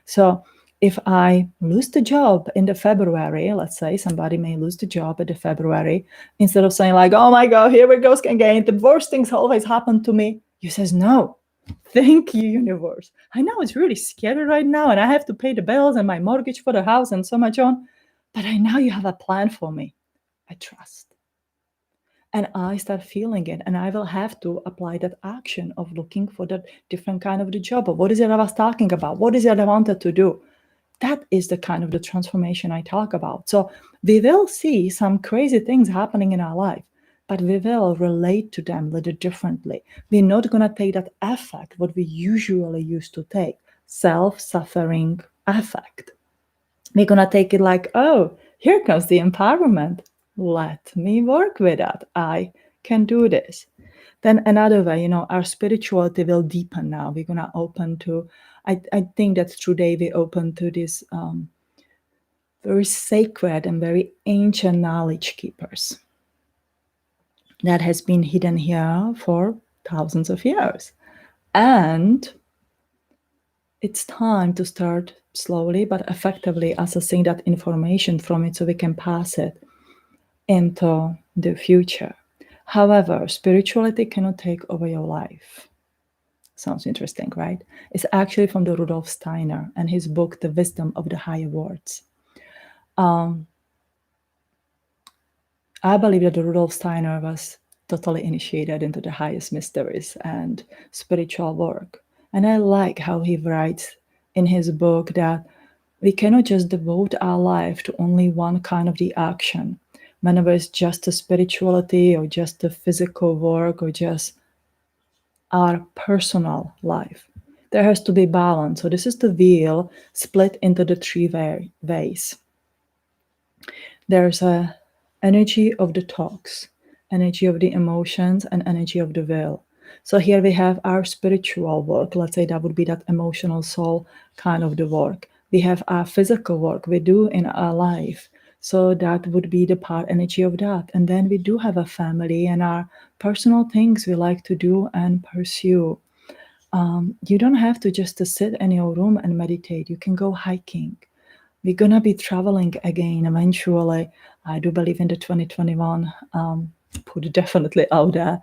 So if I lose the job in the February, let's say somebody may lose the job at the February, instead of saying like, oh my God, here we go again, the worst things always happen to me, you says, no, thank you, universe. I know it's really scary right now and I have to pay the bills and my mortgage for the house and so much on, but I know you have a plan for me. I trust. And I start feeling it, and I will have to apply that action of looking for that different kind of the job. Or what is it I was talking about? What is it I wanted to do? That is the kind of the transformation I talk about. So we will see some crazy things happening in our life, but we will relate to them a little differently. We're not going to take that affect, what we usually used to take, self-suffering affect. We're going to take it like, oh, here comes the empowerment. Let me work with that. I can do this. Then another way, our spirituality will deepen now. We're going to open to, I think that today we open to this very sacred and very ancient knowledge keepers that has been hidden here for thousands of years. And it's time to start slowly but effectively accessing that information from it so we can pass it into the future. However, spirituality cannot take over your life. Sounds interesting, right? It's actually from the Rudolf Steiner and his book, The Wisdom of the Higher Worlds. I believe that the Rudolf Steiner was totally initiated into the highest mysteries and spiritual work. And I like how he writes in his book that we cannot just devote our life to only one kind of the action, whenever it's just a spirituality or just a physical work or just our personal life. There has to be balance. So this is the wheel split into the three ways. There's a energy of the talks, energy of the emotions, and energy of the will. So here we have our spiritual work. Let's say that would be that emotional soul kind of the work. We have our physical work we do in our life. So that would be the part energy of that. And then we do have a family and our personal things we like to do and pursue. You don't have to just to sit in your room and meditate. You can go hiking. We're going to be traveling again eventually. I do believe in the 2021, put it definitely out there.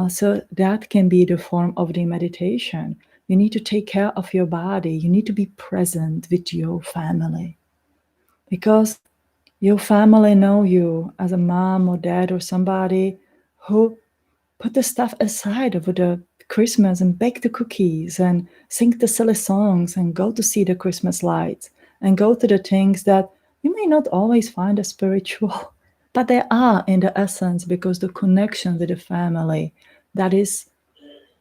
So that can be the form of the meditation. You need to take care of your body. You need to be present with your family because your family know you as a mom or dad or somebody who put the stuff aside over the Christmas and bake the cookies and sing the silly songs and go to see the Christmas lights and go to the things that you may not always find as spiritual, but they are in the essence because the connection with the family, that is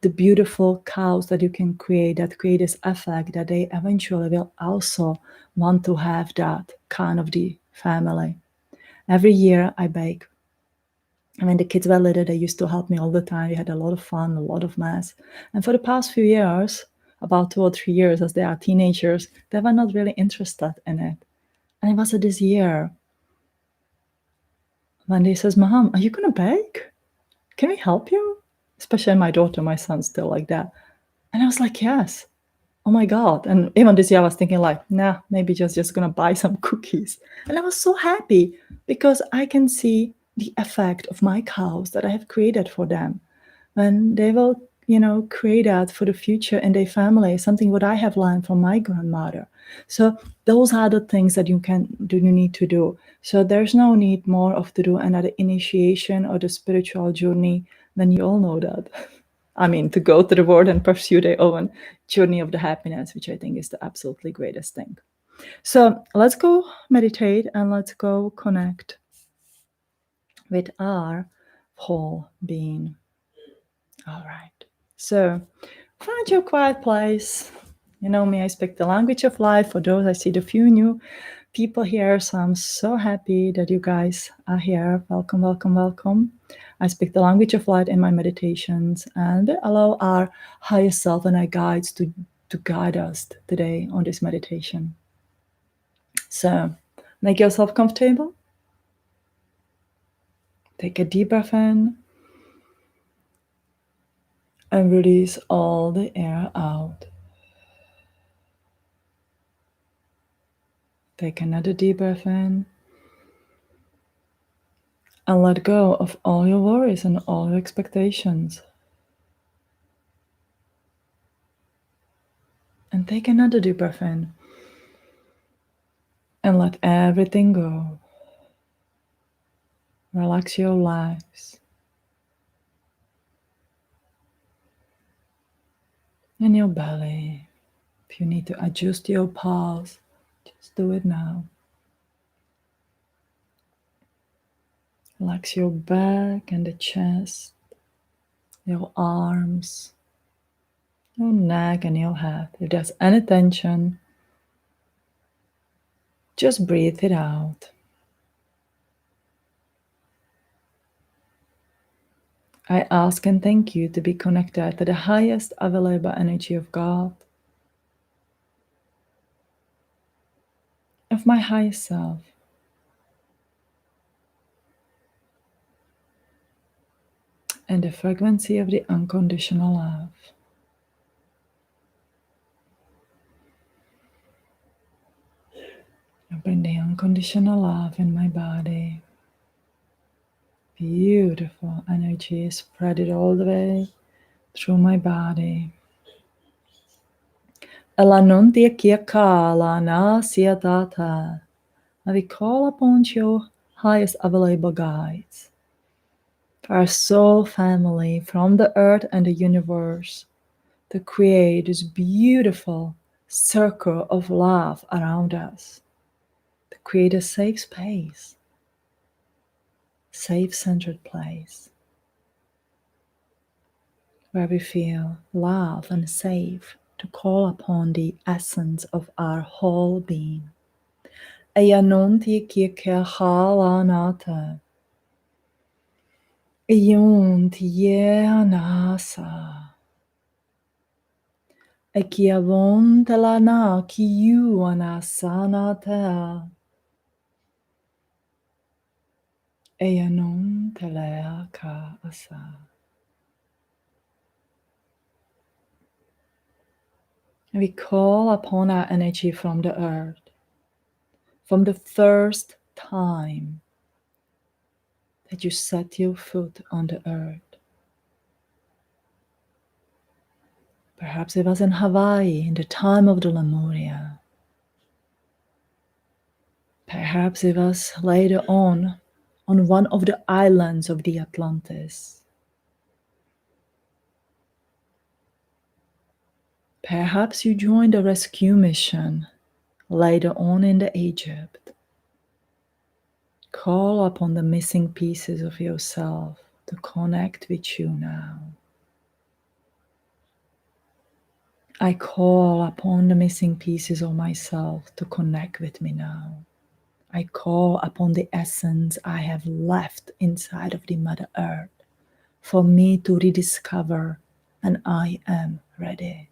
the beautiful cows that you can create that create this effect that they eventually will also want to have that kind of the family. Every year I bake. When the kids were little, they used to help me all the time. We had a lot of fun, a lot of mess. And for the past few years, about 2 or 3 years, as they are teenagers, they were not really interested in it. And it was this year when they says, Mom, are you going to bake? Can we help you? Especially my daughter, my son still like that. And I was like, yes. Oh my God. And even this year I was thinking like, nah, maybe just going to buy some cookies. And I was so happy because I can see the effect of my cows that I have created for them. And they will, create that for the future in their family, something what I have learned from my grandmother. So those are the things that you need to do. So there's no need more of to do another initiation or the spiritual journey when you all know that. I mean, to go to the world and pursue their own journey of the happiness, which I think is the absolutely greatest thing. So let's go meditate and let's go connect with our whole being. All right. So find your quiet place. You know me, I speak the language of life. For those, I see the few new people here. So I'm so happy that you guys are here. Welcome, welcome, welcome. I speak the language of light in my meditations and allow our higher self and our guides to guide us today on this meditation. So make yourself comfortable. Take a deep breath in. And release all the air out. Take another deep breath in. And let go of all your worries and all your expectations. And take another deep breath in. And let everything go. Relax your legs. And your belly. If you need to adjust your pulse, just do it now. Relax your back and the chest, your arms, your neck and your head. If there's any tension, just breathe it out. I ask and thank you to be connected to the highest available energy of God, of my highest self, and the frequency of the unconditional love. I bring the unconditional love in my body. Beautiful energy, spread it all the way through my body. Elanuntia kiakala na siatata. And we call upon your highest available guides, our soul family from the earth and the universe, to create this beautiful circle of love around us, to create a safe space, safe centered place where we feel loved and safe to call upon the essence of our whole being. Eyanonti kike halanata. Eyonti yeanasa. Ekiavontalana kiyuanasanata. Eyanontelea asa. We call upon our energy from the earth, from the first time that you set your foot on the earth. Perhaps it was in Hawaii in the time of the Lemuria. Perhaps it was later on one of the islands of the Atlantis. Perhaps you joined a rescue mission later on in the Egypt. Call upon the missing pieces of yourself to connect with you now. I call upon the missing pieces of myself to connect with me now. I call upon the essence I have left inside of the Mother Earth for me to rediscover, and I am ready.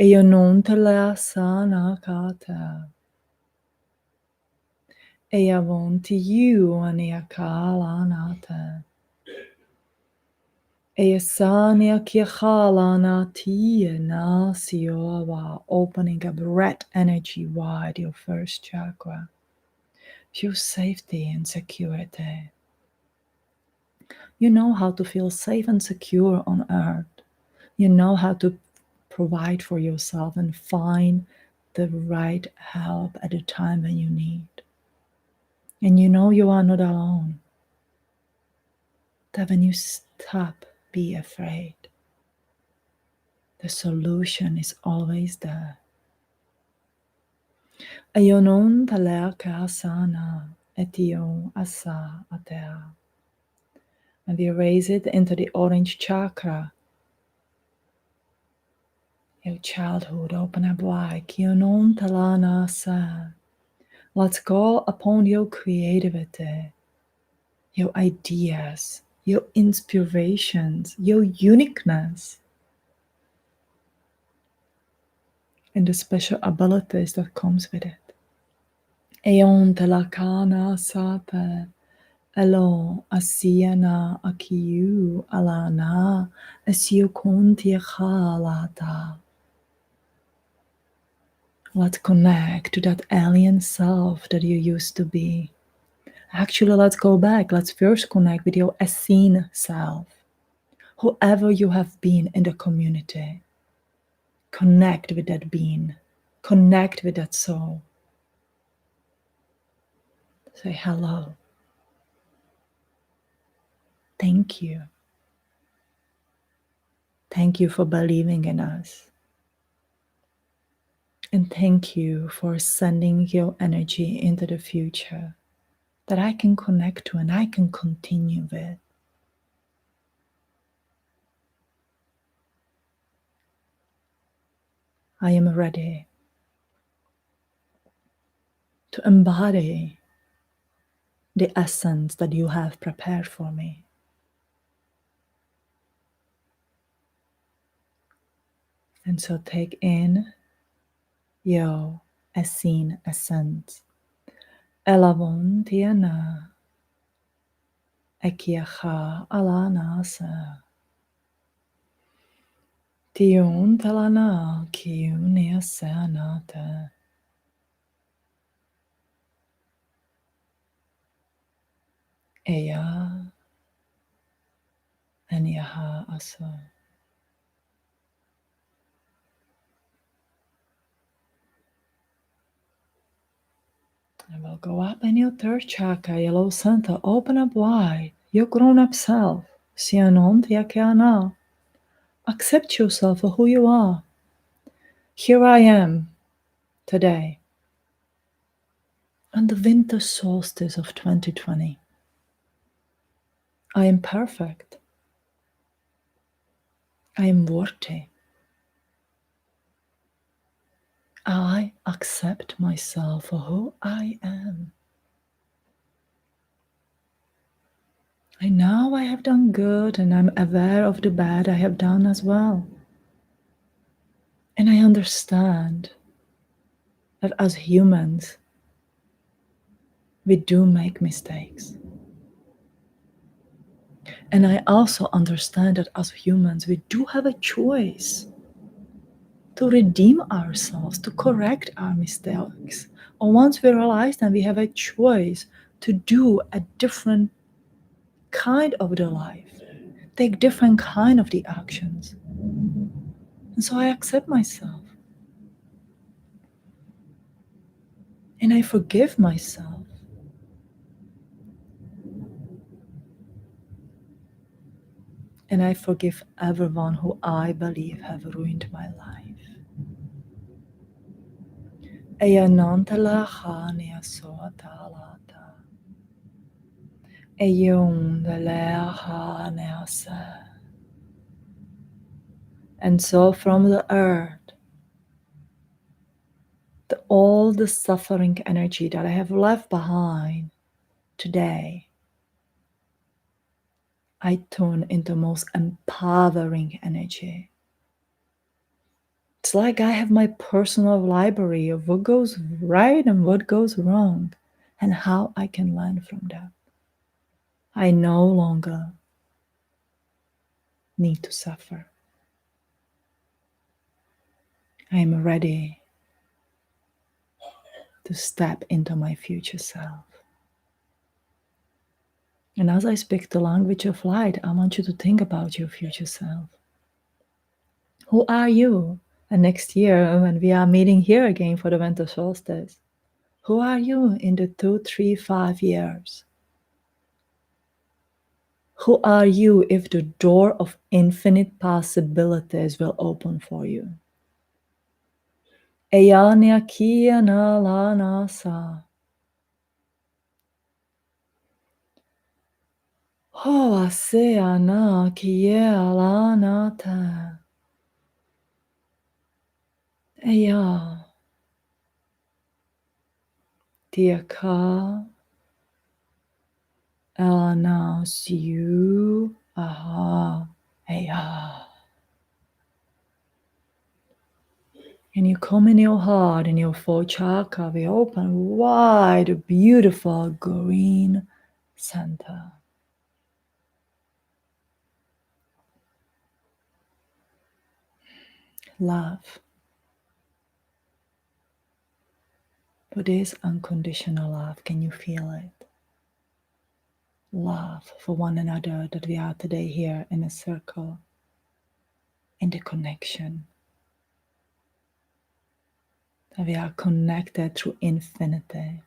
Eyononteleasanakata. Eyavontiuaniakalanata. Eyasania kiachalanati nasiowa. Opening up red energy wide, your first chakra. Feel safety and security. You know how to feel safe and secure on earth. You know how to provide for yourself and find the right help at the time when you need. And you know you are not alone. That when you stop being afraid, the solution is always there. Ayonon taleka asana etio asa atea. And we raise it into the orange chakra. Your childhood, open up wide. Kionon talana asa. Let's call upon your creativity, your ideas, your inspirations, your uniqueness, and the special abilities that comes with it. Eon telakana sata, Elo asiana akiu alana asiu kunti halata. Let's connect to that alien self that you used to be. Actually, let's go back. Let's first connect with your Essene self. Whoever you have been in the community, connect with that being. Connect with that soul. Say hello. Thank you. Thank you for believing in us. And thank you for sending your energy into the future that I can connect to and I can continue with. I am ready to embody the essence that you have prepared for me. And so take in your Essene essence. Elavon tiana ekiacha alanasa. Tiun talana kiunia sanata. Eya aniaha asa. And we'll go up in your third chakra, yellow center. Open up wide. Your grown-up self. Sianon tiakiana. Accept yourself for who you are. Here I am today on the winter solstice of 2020. I am perfect. I am worthy. I accept myself for who I am. I know I have done good and I'm aware of the bad I have done as well. And I understand that as humans, we do make mistakes. And I also understand that as humans, we do have a choice to redeem ourselves, to correct our mistakes. Or once we realize that we have a choice to do a different kind of the life, take different kind of the actions. And so I accept myself. And I forgive myself. And I forgive everyone who I believe have ruined my life. Eyanantala khania soatalata. Eyundaleahaneasa. And so from the earth, all the suffering energy that I have left behind today, I turn into most empowering energy. It's like I have my personal library of what goes right and what goes wrong and how I can learn from that. I no longer need to suffer. I am ready to step into my future self. And as I speak the language of light, I want you to think about your future self. Who are you? And next year, when we are meeting here again for the winter solstice, who are you in the 2, 3, 5 years? Who are you if the door of infinite possibilities will open for you? Eyanya kia na la na sa. Ho asea na kia la na ta. Eya. Tiaka. Elana siu. Aha. Eya. And you come in your heart, in your 4th chakra, we open wide, a beautiful green center. Love. But this unconditional love, can you feel it? Love for one another, that we are today here in a circle, in the connection. That we are connected through infinity.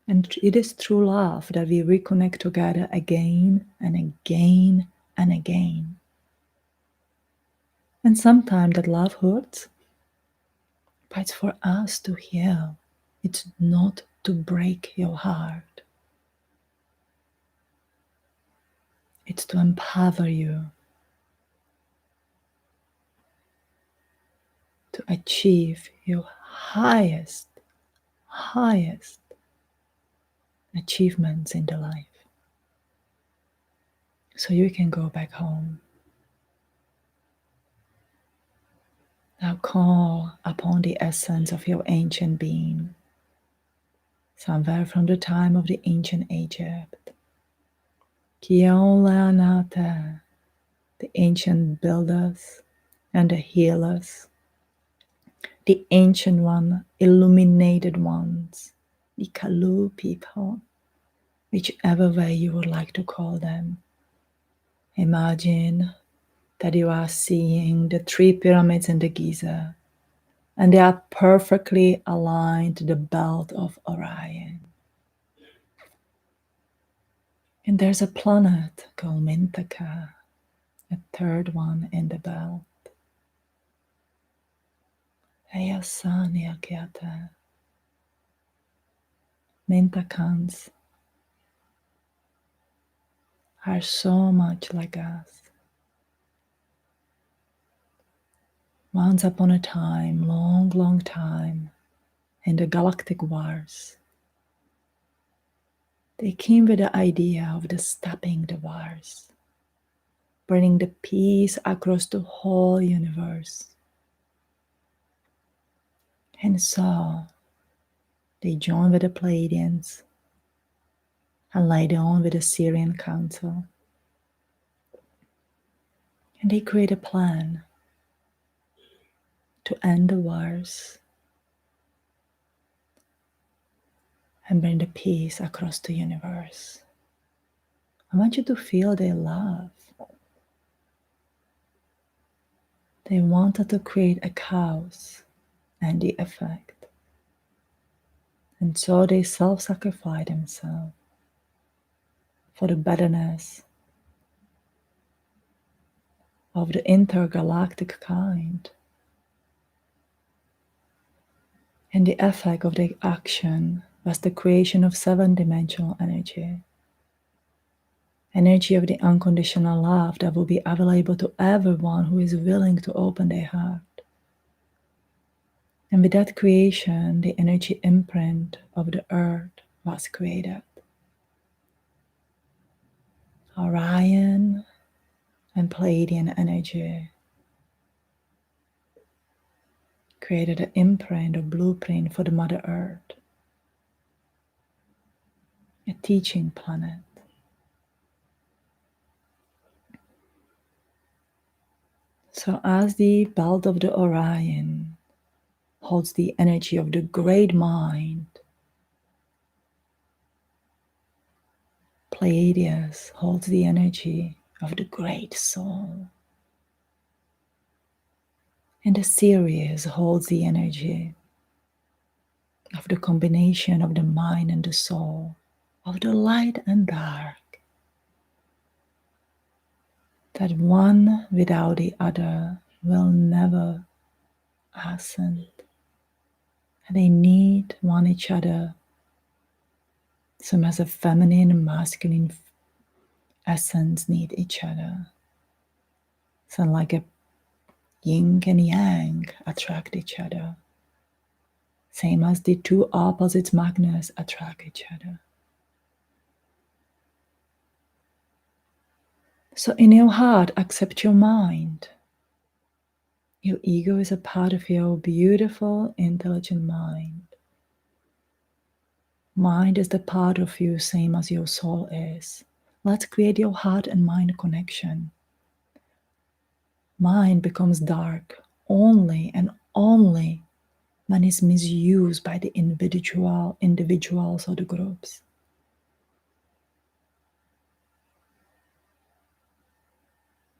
And it is through love that we reconnect together again and again and again. And sometimes that love hurts, but it's for us to heal. It's not to break your heart. It's to empower you to achieve your highest achievements in the life. So you can go back home. Now call upon the essence of your ancient being, somewhere from the time of the ancient Egypt. Kiolanata, the ancient builders and the healers, the ancient one, illuminated ones, the Kalu people, whichever way you would like to call them. Imagine that you are seeing the 3 pyramids in the Giza, and they are perfectly aligned to the belt of Orion. And there's a planet called Mintaka, a third one in the belt. Mintakans are so much like us. Once upon a time, long time, in the galactic wars, they came with the idea of the stopping the wars, bringing the peace across the whole universe. And so they joined with the Pleiadians and later on with the Syrian Council. And they created a plan to end the wars and bring the peace across the universe. I want you to feel their love. They wanted to create a chaos and the effect. And so they self-sacrificed themselves for the betterness of the intergalactic kind. And the effect of their action was the creation of 7-dimensional energy. Energy of the unconditional love that will be available to everyone who is willing to open their heart. And with that creation, the energy imprint of the earth was created. Orion and Pleiadian energy created an imprint or blueprint for the Mother Earth, a teaching planet. So as the belt of the Orion holds the energy of the great mind, Pleiades holds the energy of the great soul. And the Sirius holds the energy of the combination of the mind and the soul, of the light and dark. That one without the other will never ascend. And they need one each other. Some as a feminine and masculine essence need each other. Some like a yin and yang attract each other. Same as the 2 opposites magnets attract each other. So in your heart, accept your mind. Your ego is a part of your beautiful, intelligent mind. Mind is the part of you, same as your soul is. Let's create your heart and mind connection. Mind becomes dark only and only when it's misused by the individuals or the groups.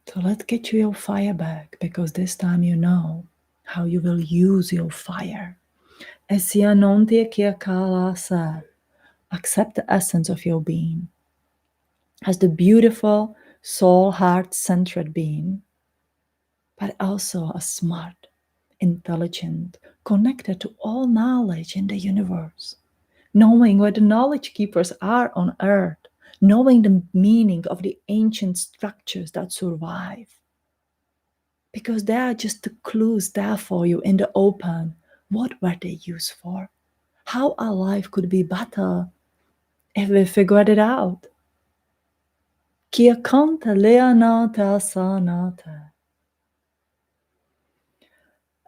So let's get you your fire back, because this time you know how you will use your fire. Accept the essence of your being as the beautiful, soul, heart-centered being, but also a smart, intelligent, connected to all knowledge in the universe, knowing where the knowledge keepers are on earth, knowing the meaning of the ancient structures that survive. Because they are just the clues there for you in the open. What were they used for? How our life could be better if we figured it out. Kia kanta leonata sanata.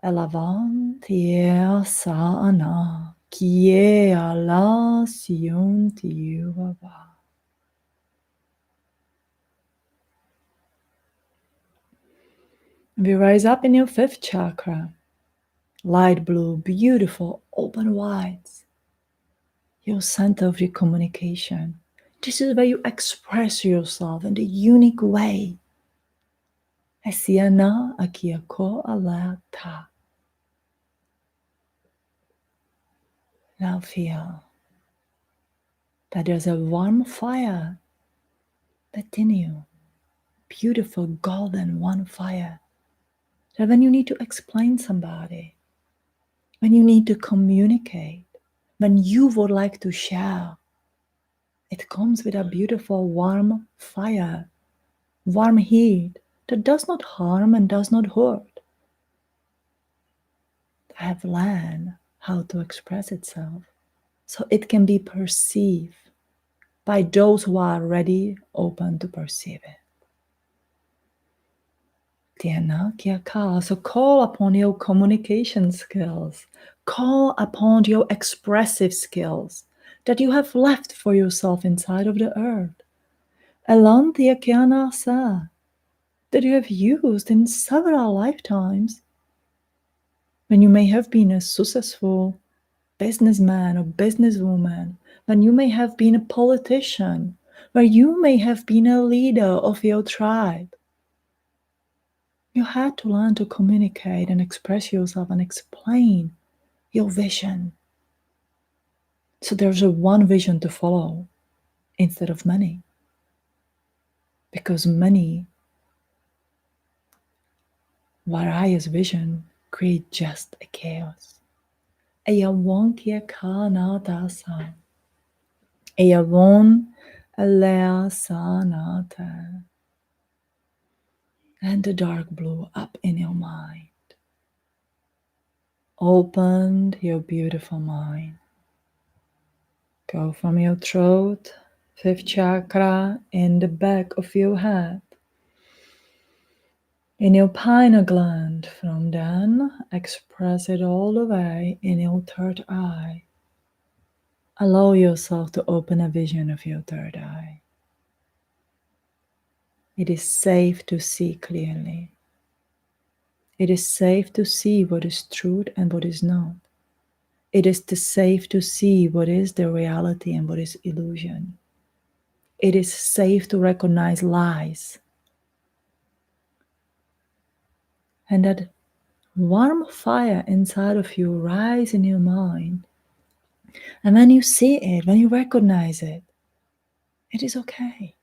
Elavantia sana. Kia la siontiuava. We rise up in your fifth chakra. Light blue, beautiful, open wide. Your center of your communication. This is where you express yourself in the unique way. Esiana akiako alata. Now feel that there's a warm fire within you. Beautiful golden one fire. That when you need to explain somebody, when you need to communicate, when you would like to share, it comes with a beautiful warm fire, warm heat that does not harm and does not hurt. Have learned how to express itself so it can be perceived by those who are ready, open to perceive it. So call upon your communication skills, call upon your expressive skills that you have left for yourself inside of the earth. That you have used in several lifetimes, when you may have been a successful businessman or businesswoman, when you may have been a politician, where you may have been a leader of your tribe. You had to learn to communicate and express yourself and explain your vision. So there's a one vision to follow instead of many. Because many various vision create just a chaos. And the dark blue up in your mind. Opened your beautiful mind. Go from your throat, fifth chakra, in the back of your head, in your pineal gland. From then, express it all the way in your third eye. Allow yourself to open a vision of your third eye. It is safe to see clearly. It is safe to see what is truth and what is not. It is safe to see what is the reality and what is illusion. It is safe to recognize lies. And that warm fire inside of you rise in your mind. And when you see it, when you recognize it, it is okay.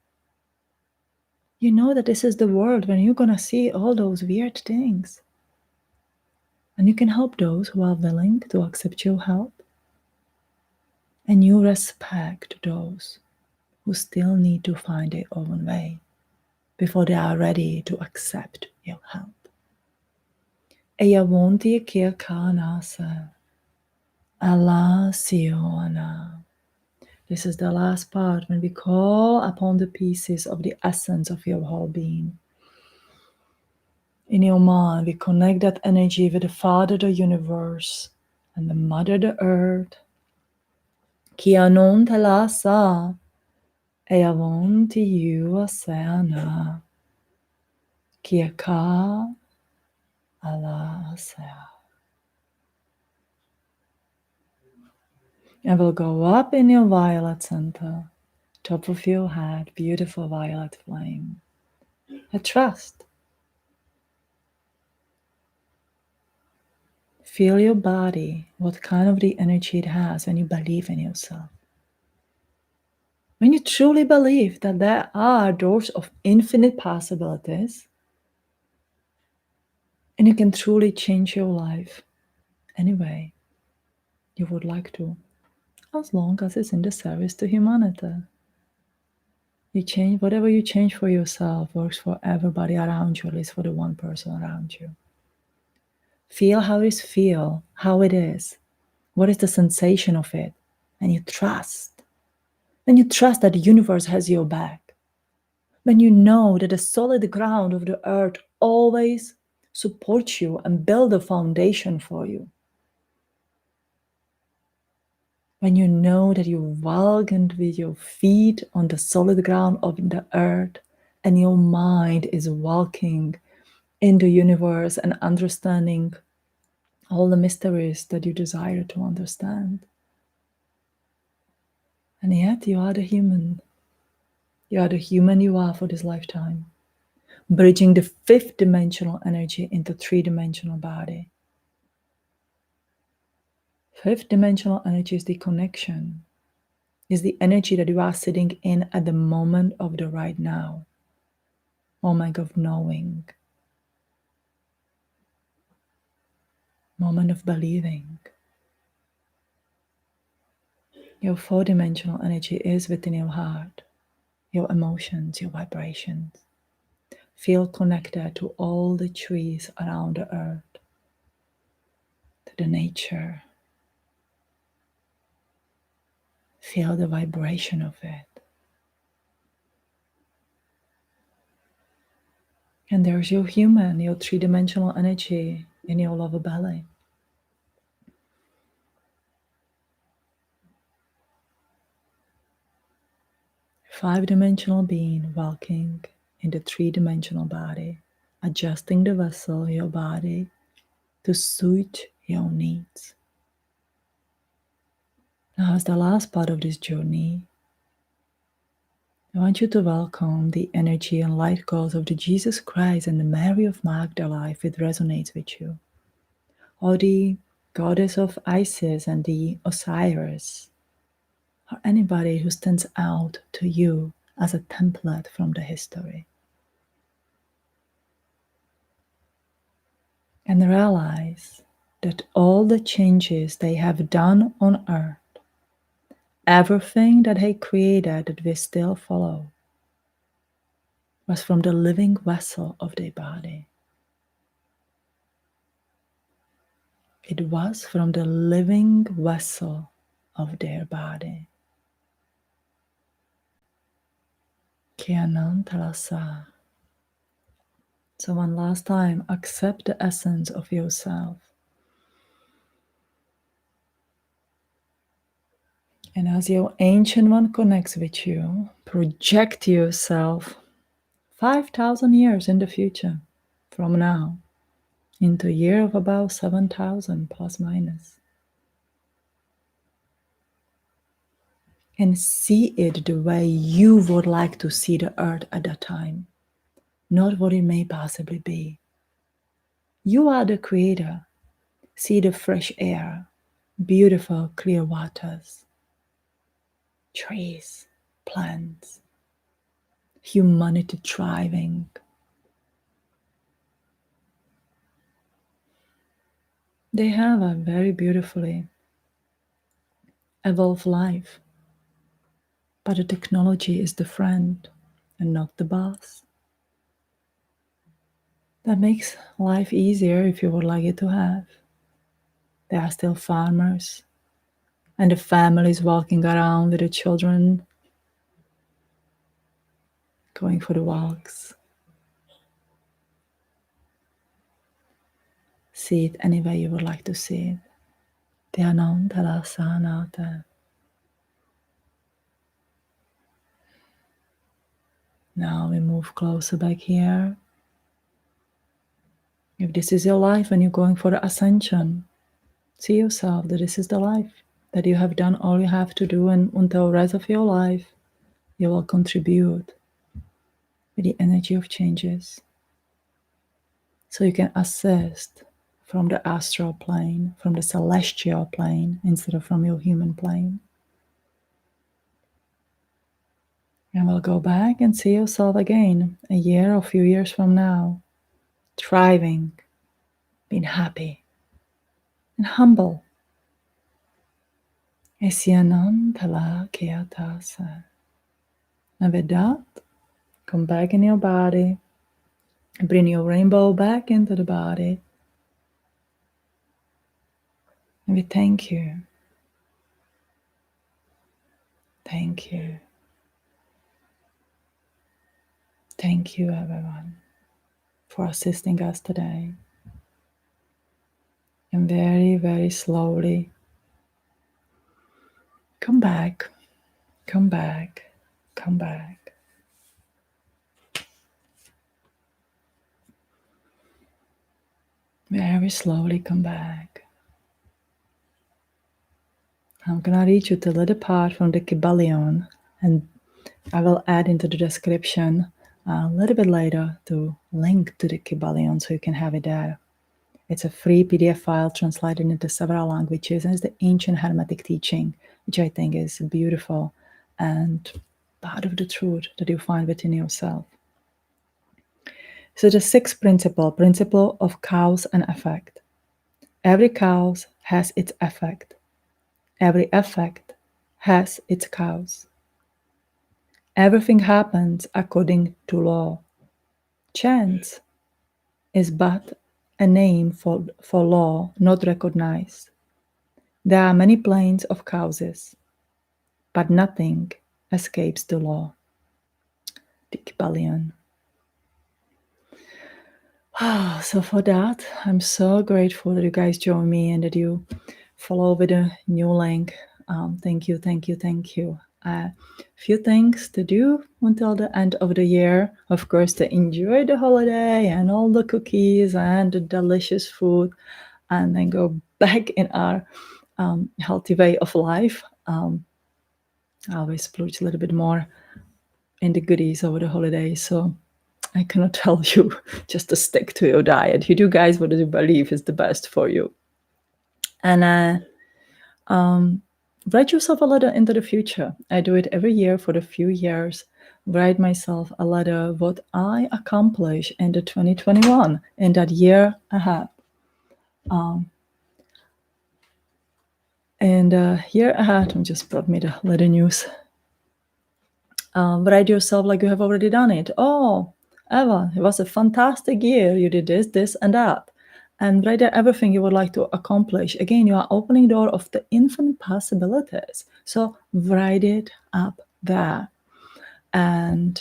You know that this is the world when you're going to see all those weird things. And you can help those who are willing to accept your help. And you respect those who still need to find their own way before they are ready to accept your help. This is the last part when we call upon the pieces of the essence of your whole being. In your mind, we connect that energy with the Father, the universe, and the Mother, the earth, Kia non telasa, eavon ti you aseana, kia ka ala asea. And we'll go up in your violet center, top of your head, beautiful violet flame. A trust. Feel your body, what kind of the energy it has when you believe in yourself. When you truly believe that there are doors of infinite possibilities, and you can truly change your life any way you would like to, as long as it's in the service to humanity. You change whatever you change for yourself works for everybody around you, at least for the one person around you. Feel how it is. What is the sensation of it? And you trust. When you trust that the universe has your back. When you know that the solid ground of the earth always supports you and build a foundation for you. When you know that you walk with your feet on the solid ground of the earth and your mind is walking in the universe and understanding all the mysteries that you desire to understand. And yet you are the human. You are the human you are for this lifetime, bridging the fifth dimensional energy into three-dimensional body. Fifth dimensional energy is the connection, is the energy that you are sitting in at the moment of the right now, moment of knowing, moment of believing. Your four-dimensional energy is within your heart, your emotions, your vibrations. Feel connected to all the trees around the earth, to the nature. Feel the vibration of it. And there's your human, your three-dimensional energy in your lower belly. Five-dimensional being walking in the three-dimensional body, adjusting the vessel, your body, to suit your needs. Now, as the last part of this journey, I want you to welcome the energy and light goals of the Jesus Christ and the Mary of Magdala if it resonates with you, or the goddess of Isis and the Osiris, or anybody who stands out to you as a template from the history. And realize that all the changes they have done on earth, everything that they created that we still follow, was from the living vessel of their body. It was from the living vessel of their body. Kianan Talasa. So one last time, accept the essence of yourself. And as your ancient one connects with you, project yourself 5,000 years in the future from now into a year of about 7,000 plus minus. And see it the way you would like to see the earth at that time, not what it may possibly be. You are the creator. See the fresh air, beautiful clear waters, trees, plants, humanity thriving. They have a very beautifully evolved life, but the technology is the friend and not the boss. That makes life easier if you would like it to have. There are still farmers and the families walking around with the children, going for the walks. See it any way you would like to see it. Dhyanam Talasanata. Now we move closer back here. If this is your life and you're going for the ascension, see yourself that this is the life, that you have done all you have to do, and until the rest of your life, you will contribute with the energy of changes. So you can assist from the astral plane, from the celestial plane, instead of from your human plane. And we'll go back and see yourself again a year or a few years from now, thriving, being happy, and humble. And with that, come back in your body, bring your rainbow back into the body. And we thank you. Thank you. Thank you, everyone, for assisting us today. And very, very slowly, come back, come back, come back. Very slowly come back. I'm gonna read you the little part from the Kybalion, and I will add into the description a little bit later to link to the Kybalion so you can have it there. It's a free PDF file translated into several languages, and it's the ancient Hermetic teaching, which I think is beautiful and part of the truth that you find within yourself. So the sixth principle of cause and effect. Every cause has its effect. Every effect has its cause. Everything happens according to law. Chance is but a name for law not recognized. There are many planes of causes, but nothing escapes the law. The Kybalion. So for that, I'm so grateful that you guys join me and that you follow with a new link. Thank you, thank you, thank you. Few things to do until the end of the year. Of course, to enjoy the holiday and all the cookies and the delicious food, and then go back in our healthy way of life. I always splurge a little bit more in the goodies over the holidays. So I cannot tell you just to stick to your diet. You do, guys, what you believe is the best for you. And write yourself a letter into the future. I do it every year for a few years. Write myself a letter what I accomplish in the 2021, in that year ahead. And here ahead, just brought me the letter news. Write yourself like you have already done it. Oh, Eva, it was a fantastic year. You did this, this, and that. And write down everything you would like to accomplish. Again, you are opening door of the infinite possibilities. So write it up there. And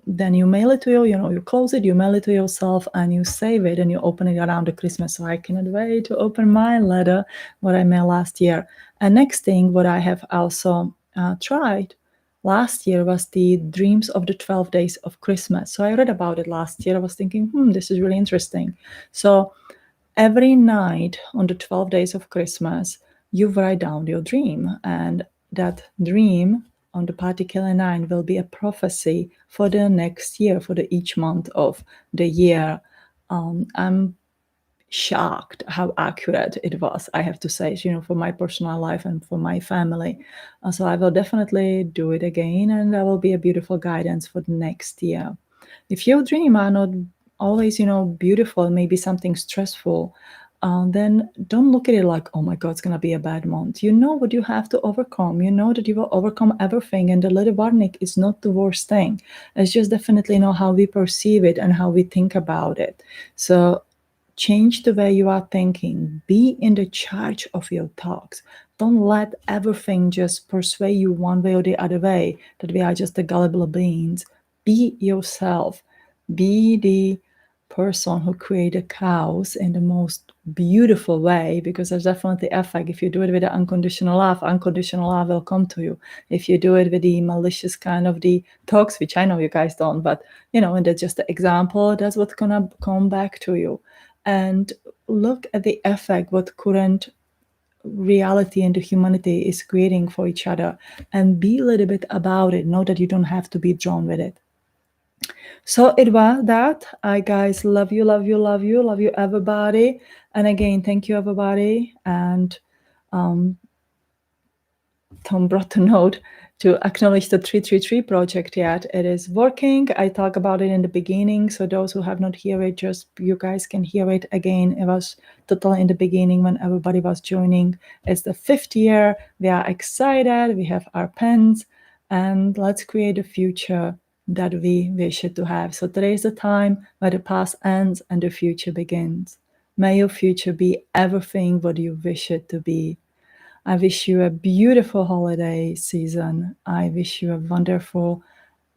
then you mail it to you close it, you mail it to yourself, and you save it, and you open it around the Christmas. So I cannot wait to open my letter, what I mailed last year. And next thing, what I have also tried last year was the dreams of the 12 days of Christmas. So I read about it last year. I was thinking, this is really interesting. So every night on the 12 days of Christmas, you write down your dream, and that dream on the particular night will be a prophecy for the next year, for the each month of the year. I'm shocked how accurate it was, I have to say, for my personal life and for my family. So I will definitely do it again, and that will be a beautiful guidance for the next year. If your dreams are not always, beautiful, maybe something stressful, then don't look at it like, oh my God, it's going to be a bad month. You know what you have to overcome. You know that you will overcome everything, and the little warning is not the worst thing. It's just definitely how we perceive it and how we think about it. So change the way you are thinking. Be in the charge of your thoughts. Don't let everything just persuade you one way or the other way, that we are just the gullible beings. Be yourself. Be the person who created cows in the most beautiful way, because there's definitely effect. If you do it with the unconditional love will come to you. If you do it with the malicious kind of the talks, which I know you guys don't, but and that's just the example, that's what's gonna come back to you. And look at the effect what current reality and the humanity is creating for each other, and be a little bit about it. Know that you don't have to be drawn with it. So it was that. I guys love you, love you, love you, love you, everybody. And again, thank you, everybody. And Tom brought a note to acknowledge the 333 project yet. It is working. I talked about it in the beginning. So those who have not heard it, just you guys can hear it again. It was totally in the beginning when everybody was joining. It's the 5th year. We are excited. We have our pens, and let's create a future that we wish it to have. So today is the time where the past ends and the future begins. May your future be everything what you wish it to be. I wish you a beautiful holiday season. I wish you a wonderful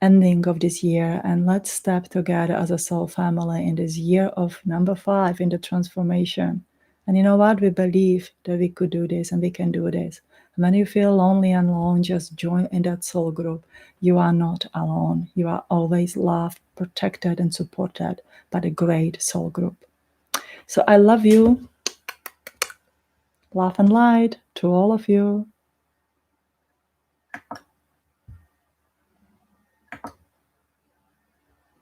ending of this year. And let's step together as a soul family in this year of number 5 in the transformation. And you know what? We believe that we could do this and we can do this. And when you feel lonely and alone, just join in that soul group. You are not alone. You are always loved, protected, and supported by the great soul group. So I love you. Love and light to all of you.